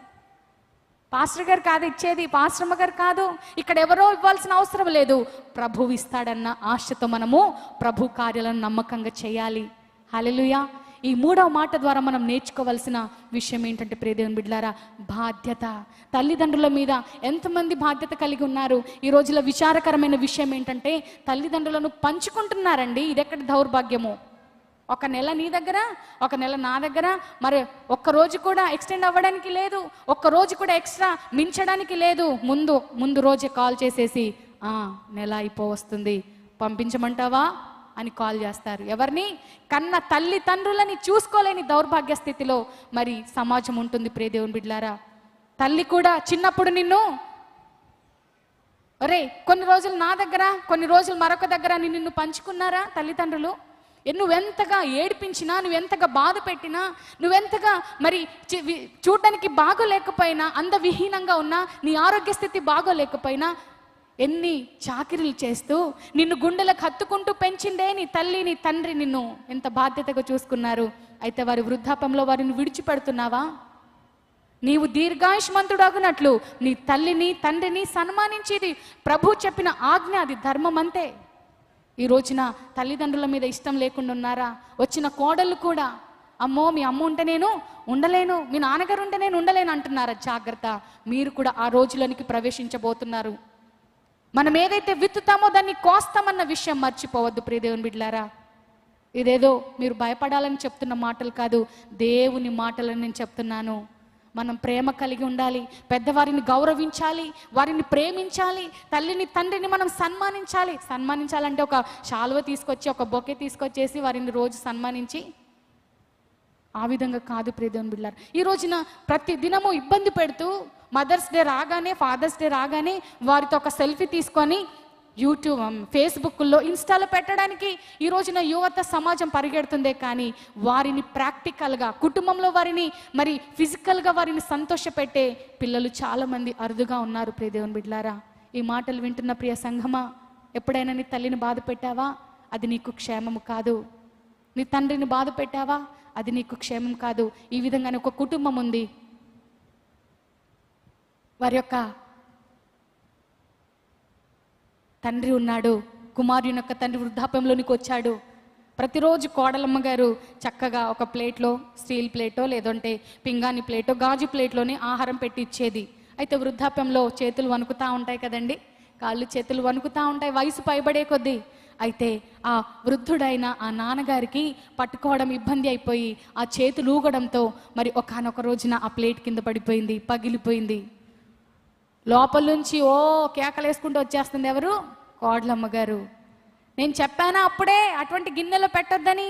పాస్టర్ గారు కాదు ఇచ్చేది, పాస్టర్మ గారు కాదు, ఇక్కడ ఎవరో ఇవ్వాల్సిన అవసరం లేదు. ప్రభువు ఇస్తాడన్న ఆశతో మనము ప్రభు కార్యాలను నమ్మకంగా చేయాలి. హల్లెలూయా. ఈ 3వ మాట ద్వారా మనం నేర్చుకోవాల్సిన విషయం ఏంటంటే ప్రియ దేవుని బిడ్డలారా, బాధ్యత. తల్లిదండ్రుల మీద ఎంతమంది బాధ్యత కలిగి ఉన్నారు? ఈ రోజులో విచారకరమైన విషయం ఏంటంటే తల్లిదండ్రులను పంచుకుంటున్నారండి. ఇదెక్కడ దౌర్భాగ్యమో. ఒక నెల నీ దగ్గర, ఒక నెల నా దగ్గర, మరి ఒక్కరోజు కూడా ఎక్స్టెండ్ అవ్వడానికి లేదు, ఒక్కరోజు కూడా ఎక్స్ట్రా మించడానికి లేదు. ముందు రోజే కాల్ చేసేసి నెల అయిపోవస్తుంది, పంపించమంటావా అని కాల్ చేస్తారు. ఎవరిని? కన్న తల్లిదండ్రులని చూసుకోలేని దౌర్భాగ్య స్థితిలో మరి సమాజం ఉంటుంది ప్రియ దేవుని బిడ్డలారా. తల్లి కూడా చిన్నప్పుడు నిన్ను కొన్ని రోజులు నా దగ్గర, కొన్ని రోజులు మరొక దగ్గర నిన్ను పంచుకున్నారా తల్లిదండ్రులు? నువ్వెంతగా ఏడిపించినా, నువ్వెంతగా బాధ పెట్టినా, నువ్వెంతగా మరి చూడడానికి బాగోలేకపోయినా, అందవిహీనంగా ఉన్నా, నీ ఆరోగ్య స్థితి బాగోలేకపోయినా, ఎన్ని చాకిరీలు చేస్తూ నిన్ను గుండెలకు హత్తుకుంటూ పెంచిందే నీ తల్లి నీ తండ్రి నిన్ను ఎంత బాధ్యతగా చూసుకున్నారు. అయితే వారి వృద్ధాపంలో వారిని విడిచిపెడుతున్నావా? నీవు దీర్ఘాయుష్మంతుడగునట్లు నీ తల్లిని తండ్రిని సన్మానించేది ప్రభు చెప్పిన ఆజ్ఞ, అది ధర్మం అంతే. ఈ రోజున తల్లిదండ్రుల మీద ఇష్టం లేకుండా ఉన్నారా? వచ్చిన కోడళ్ళు కూడా అమ్మో మీ అమ్మ ఉంటే నేను ఉండలేను, మీ నాన్నగారు ఉంటే నేను ఉండలేను అంటున్నారా? జాగ్రత్త, మీరు కూడా ఆ రోజులోనికి ప్రవేశించబోతున్నారు. మనం ఏదైతే విత్తుతామో దాన్ని కోస్తామన్న విషయం మర్చిపోవద్దు ప్రియ దేవుని బిడ్డలారా. ఇదేదో మీరు భయపడాలని చెప్తున్న మాటలు కాదు, దేవుని మాటలని నేను చెప్తున్నాను. మనం ప్రేమ కలిగి ఉండాలి, పెద్దవారిని గౌరవించాలి, వారిని ప్రేమించాలి, తల్లిని తండ్రిని మనం సన్మానించాలంటే ఒక శాలువ తీసుకొచ్చి, ఒక బొకే తీసుకొచ్చేసి వారిని రోజు సన్మానించి ఆ విధంగా కాదు ప్రియ దేవుని బిడ్డలారా. ఈ రోజున ప్రతి దినము ఇబ్బంది పెడుతూ మదర్స్ డే రాగానే, ఫాదర్స్ డే రాగానే వారితో ఒక సెల్ఫీ తీసుకొని యూట్యూబ్, ఫేస్బుక్లో, ఇన్స్టాలో పెట్టడానికి ఈ రోజున యువత సమాజం పరిగెడుతుందే కానీ వారిని ప్రాక్టికల్గా కుటుంబంలో వారిని మరి ఫిజికల్గా వారిని సంతోషపెట్టే పిల్లలు చాలామంది అరుదుగా ఉన్నారు ప్రియ దేవుని బిడ్డలారా. ఈ మాటలు వింటున్న ప్రియ సంఘమా, ఎప్పుడైనా నీ తల్లిని బాధ పెట్టావా? అది నీకు క్షేమము కాదు. నీ తండ్రిని బాధ పెట్టావా? అది నీకు క్షేమం కాదు. ఈ విధంగానే ఒక కుటుంబం ఉంది, వారి యొక్క తండ్రి ఉన్నాడు, కుమారుని యొక్క తండ్రి వృద్ధాప్యంలోనికి వచ్చాడు. ప్రతిరోజు కోడలమ్మ గారు చక్కగా ఒక ప్లేట్లో, స్టీల్ ప్లేటో లేదంటే పింగాణి ప్లేటో, గాజు ప్లేట్లోనే ఆహారం పెట్టి ఇచ్చేది. అయితే వృద్ధాప్యంలో చేతులు వణుకుతూ ఉంటాయి కదండి, కాళ్ళు చేతులు వణుకుతూ ఉంటాయి వయసు పైబడే కొద్దీ. అయితే ఆ వృద్ధుడైన ఆ నాన్నగారికి పట్టుకోవడం ఇబ్బంది అయిపోయి ఆ చేతులు ఊగడంతో మరి ఒకానొక రోజున ఆ ప్లేట్ కింద పడిపోయింది, పగిలిపోయింది. లోపల నుంచి కేకలేసుకుంటూ వచ్చేస్తుంది. ఎవరు? కోడలమ్మ గారు. నేను చెప్పానా అప్పుడే అటువంటి గిన్నెలో పెట్టొద్దని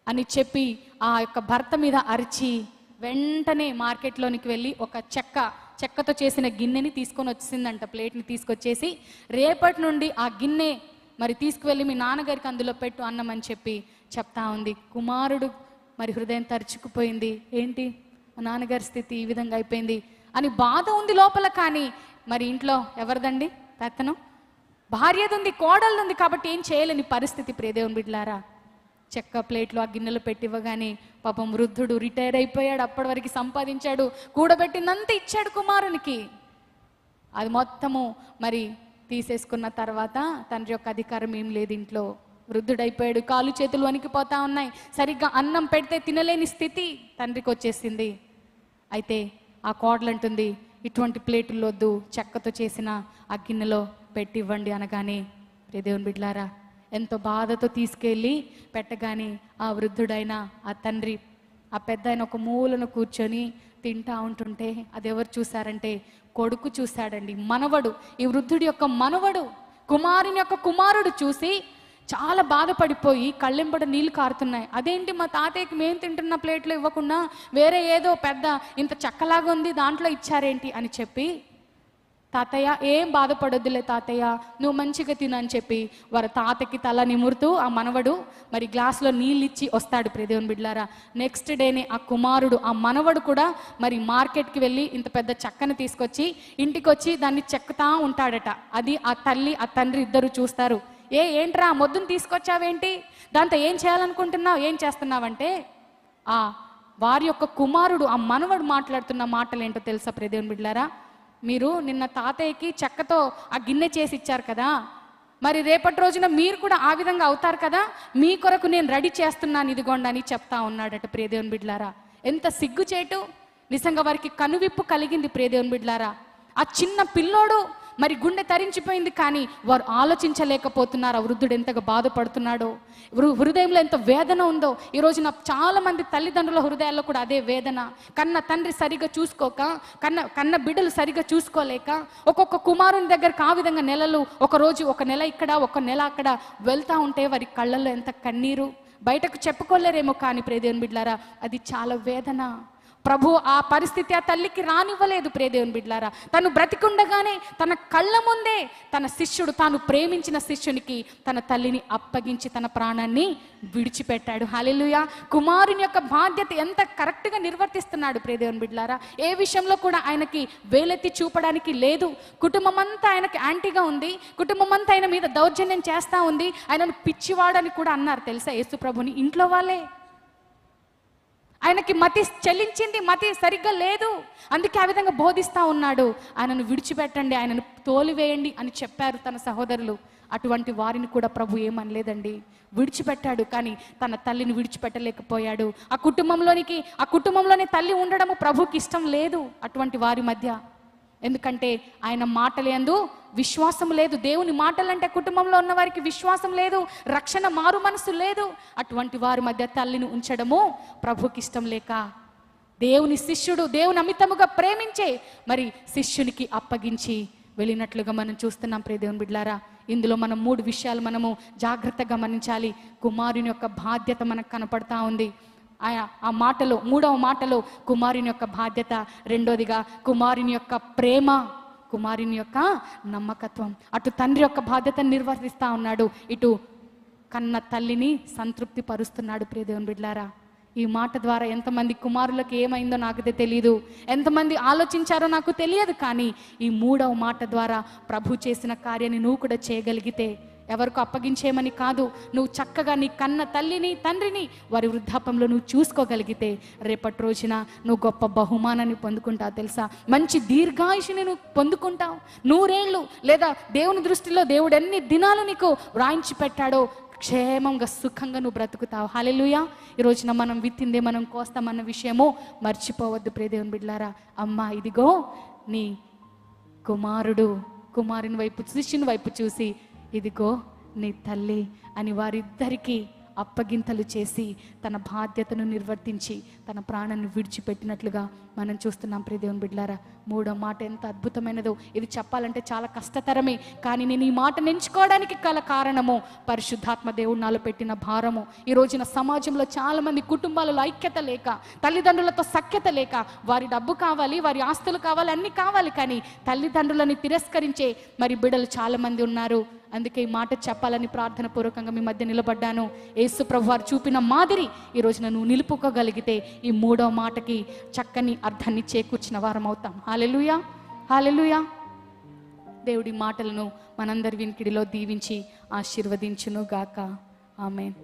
అని చెప్పి ఆ యొక్క భర్త మీద అరిచి వెంటనే మార్కెట్లోనికి వెళ్ళి ఒక చెక్కతో చేసిన గిన్నెని తీసుకొని వచ్చిందంట. ప్లేట్ని తీసుకొచ్చేసి రేపటి నుండి ఆ గిన్నె మరి తీసుకువెళ్ళి మీ నాన్నగారికి అందులో పెట్టు అన్నం అని చెప్పి చెప్తా ఉంది. కుమారుడు మరి హృదయం తరుచుకుపోయింది. ఏంటి మా నాన్నగారి స్థితి ఈ విధంగా అయిపోయింది అని బాధ ఉంది లోపల. కానీ మరి ఇంట్లో ఎవరిదండి పెత్తనం? భార్యది ఉంది, కోడలు ఉంది. కాబట్టి ఏం చేయలేని పరిస్థితి ప్రియ దేవుని బిడ్డలారా. చెక్క ప్లేట్లో ఆ గిన్నెలు పెట్టివ్వగానే పాపం వృద్ధుడు రిటైర్ అయిపోయాడు. అప్పటి వరకు సంపాదించాడు, కూడబెట్టినంత ఇచ్చాడు కుమారునికి. అది మొత్తము మరి తీసేసుకున్న తర్వాత తండ్రి యొక్క అధికారం ఏం లేదు ఇంట్లో. వృద్ధుడైపోయాడు, కాలు చేతులు వణికిపోతా ఉన్నాయి, సరిగ్గా అన్నం పెడితే తినలేని స్థితి తండ్రికి వచ్చేసింది. అయితే ఆ కోడలంటుంది, ఇటువంటి ప్లేటుల్లో వద్దు, చెక్కతో చేసిన ఆ గిన్నెలో పెట్టివ్వండి అనగానే ప్రియ దేవుని బిడ్డలారా ఎంతో బాధతో తీసుకెళ్ళి పెట్టగానే ఆ వృద్ధుడైన ఆ తండ్రి, ఆ పెద్ద ఆయన ఒక మూలను కూర్చొని తింటా ఉంటుంటే అది ఎవరు చూశారంటే కొడుకు చూశాడండి, మనవడు. ఈ వృద్ధుడి యొక్క మనవడు, కుమారుని యొక్క కుమారుడు చూసి చాలా బాధపడిపోయి కళ్ళెంబడ నీళ్ళు కారుతున్నాయి. అదేంటి మా తాతయ్యకి మేము తింటున్న ప్లేట్లో ఇవ్వకుండా వేరే ఏదో పెద్ద ఇంత చెక్కలాగా ఉంది దాంట్లో ఇచ్చారేంటి అని చెప్పి, తాతయ్య ఏం బాధపడొద్దులే తాతయ్య, నువ్వు మంచిగా తిను అని చెప్పి వారి తాతకి తల నిమురుతూ ఆ మనవడు మరి గ్లాసులో నీళ్ళు ఇచ్చి వస్తాడు ప్రియ దేవుని బిడ్డలారా. నెక్స్ట్ డేనే ఆ కుమారుడు, ఆ మనవడు కూడా మరి మార్కెట్కి వెళ్ళి ఇంత పెద్ద చెక్కను తీసుకొచ్చి ఇంటికి వచ్చి దాన్ని చెక్కుతా ఉంటాడట. అది ఆ తల్లి ఆ తండ్రి ఇద్దరు చూస్తారు. ఏంట్రా మొద్దును తీసుకొచ్చావేంటి, దాంతో ఏం చేయాలనుకుంటున్నావు, ఏం చేస్తున్నావంటే ఆ వారి యొక్క కుమారుడు ఆ మనవడు మాట్లాడుతున్న మాటలు ఏంటో తెలుసా ప్రియ దేవుని బిడ్డలారా? మీరు నిన్న తాతయ్యకి చెక్కతో ఆ గిన్నె చేసి ఇచ్చారు కదా, మరి రేపటి రోజున మీరు కూడా ఆ విధంగా అవుతారు కదా, మీ కొరకు నేను రెడీ చేస్తున్నాను ఇదిగోండి అని చెప్తా ఉన్నాడట ప్రియ దేవుని బిడ్డలారా. ఎంత సిగ్గుచేటు! నిజంగా వారికి కనువిప్పు కలిగింది ప్రియ దేవుని బిడ్డలారా. ఆ చిన్న పిల్లోడు మరి గుండె తరించిపోయింది, కానీ వారు ఆలోచించలేకపోతున్నారు ఆ వృద్ధుడు ఎంతగా బాధపడుతున్నాడో, హృదయంలో ఎంత వేదన ఉందో. ఈరోజు చాలా మంది తల్లిదండ్రుల హృదయాల్లో కూడా అదే వేదన. కన్న తండ్రి సరిగా చూసుకోక, కన్న బిడ్డలు సరిగా చూసుకోలేక, ఒక్కొక్క కుమారుని దగ్గరకు ఆ విధంగా నెలలు, ఒక రోజు ఒక నెల ఇక్కడ ఒక నెల అక్కడ వెళ్తా ఉంటే వారి కళ్ళల్లో ఎంత కన్నీరు, బయటకు చెప్పుకోలేరేమో, కానీ ప్రియదేవుని బిడ్డలారా అది చాలా వేదన. ప్రభు ఆ పరిస్థితి ఆ తల్లికి రానివ్వలేదు ప్రియదేవుని బిడ్డలారా. తను బ్రతికుండగానే తన కళ్ళ ముందే తన శిష్యుడు, తాను ప్రేమించిన శిష్యునికి తన తల్లిని అప్పగించి తన ప్రాణాన్ని విడిచిపెట్టాడు. హల్లెలూయా. కుమారుని యొక్క బాధ్యత ఎంత కరెక్ట్గా నిర్వర్తిస్తున్నాడు ప్రియదేవుని బిడ్డలారా. ఏ విషయంలో కూడా ఆయనకి వేలెత్తి చూపడానికి లేదు. కుటుంబం అంతా ఆయనకి యాంటీగా ఉంది, కుటుంబం అంతా ఆయన మీద దౌర్జన్యం చేస్తూ ఉంది. ఆయనను పిచ్చివాడని కూడా అన్నారు తెలుసా యేసు ప్రభుని ఇంట్లో వాళ్ళే. ఆయనకి మతి చెల్లించింది, మతి సరిగ్గా లేదు, అందుకే ఆ విధంగా బోధిస్తూ ఉన్నాడు. ఆయనను విడిచిపెట్టండి, ఆయనను తోలివేయండి అని చెప్పారు తన సహోదరులు. అటువంటి వారిని కూడా ప్రభు ఏమనలేదండి, విడిచిపెట్టాడు. కానీ తన తల్లిని విడిచిపెట్టలేకపోయాడు. ఆ కుటుంబంలోనే తల్లి ఉండడము ప్రభుకి ఇష్టం లేదు అటువంటి వారి మధ్య. ఎందుకంటే ఆయన మాటలందు విశ్వాసం లేదు. దేవుని మాటలంటే కుటుంబంలో ఉన్న వారికి విశ్వాసం లేదు, రక్షణ మారు మనసు లేదు. అటువంటి వారి మధ్య తల్లిని ఉంచడము ప్రభుకి ఇష్టం లేక దేవుని శిష్యుడు దేవుని అమితముగా ప్రేమించే మరి శిష్యునికి అప్పగించి వెళ్ళినట్లుగా మనం చూస్తున్నాం ప్రియదేవుని బిడ్డలారా. ఇందులో మనం 3 విషయాలు మనము జాగ్రత్తగా గమనించాలి. కుమారుని యొక్క బాధ్యత మనకు కనపడతా ఉంది. ఆ మాటలో 3వ మాటలో కుమారుని యొక్క బాధ్యత, రెండోదిగా కుమారుని యొక్క ప్రేమ, కుమారుని యొక్క నమ్మకత్వం. అటు తండ్రి యొక్క బాధ్యతను నిర్వర్తిస్తూ ఉన్నాడు, ఇటు కన్న తల్లిని సంతృప్తి పరుస్తున్నాడు ప్రియదేవుని బిడ్డలారా. ఈ మాట ద్వారా ఎంతమంది కుమారులకు ఏమైందో నాకైతే తెలియదు, ఎంతమంది ఆలోచించారో నాకు తెలియదు. కానీ ఈ 3వ మాట ద్వారా ప్రభు చేసిన కార్యాన్ని నువ్వు కూడా చేయగలిగితే, ఎవరికి అప్పగించేయమని కాదు, నువ్వు చక్కగా నీ కన్న తల్లిని తండ్రిని వారి వృద్ధాపంలో నువ్వు చూసుకోగలిగితే రేపటి రోజున నువ్వు గొప్ప బహుమానాన్ని పొందుకుంటావు తెలుసా. మంచి దీర్ఘాయుషుని నువ్వు పొందుకుంటావు. 100 ఏళ్ళు, లేదా దేవుని దృష్టిలో దేవుడు ఎన్ని దినాలు నీకు వ్రాయించి పెట్టాడో క్షేమంగా సుఖంగా నువ్వు బ్రతుకుతావు. హల్లెలూయా. ఈ రోజున మనం విత్తిందే మనం కోస్తామన్న విషయము మర్చిపోవద్దు ప్రియదేవుని బిడ్డలారా. అమ్మా ఇదిగో నీ కుమారుని వైపు శిష్యుని వైపు చూసి ఇదిగో నీ తల్లి అని వారిద్దరికీ అప్పగింతలు చేసి తన బాధ్యతను నిర్వర్తించి తన ప్రాణాన్ని విడిచిపెట్టినట్లుగా మనం చూస్తున్నాం ప్రియదేవుని బిడ్డలారా. 3వ మాట ఎంత అద్భుతమైనదో. ఇది చెప్పాలంటే చాలా కష్టతరమే, కానీ నేను ఈ మాటను ఎంచుకోవడానికి గల కారణము పరిశుద్ధాత్మ దేవుడు నాలో పెట్టిన భారము. ఈ రోజున సమాజంలో చాలామంది కుటుంబాలలో ఐక్యత లేక, తల్లిదండ్రులతో సఖ్యత లేక, వారి డబ్బు కావాలి, వారి ఆస్తులు కావాలి, అన్నీ కావాలి, కానీ తల్లిదండ్రులని తిరస్కరించే మరి బిడ్డలు చాలామంది ఉన్నారు. అందుకే ఈ మాట చెప్పాలని ప్రార్థన పూర్వకంగా మీ మధ్య నిలబడ్డాను. యేసు ప్రభు వారు చూపిన మాదిరి ఈ రోజున నువ్వు నిలుపుకోగలిగితే ఈ 3వ మాటకి చక్కని అర్థాన్ని చేకూర్చిన వారం అవుతాం. హల్లెలూయా, హల్లెలూయా. దేవుడి మాటలను మనందరి వినికిడిలో దీవించి ఆశీర్వదించును గాక. ఆమేన్.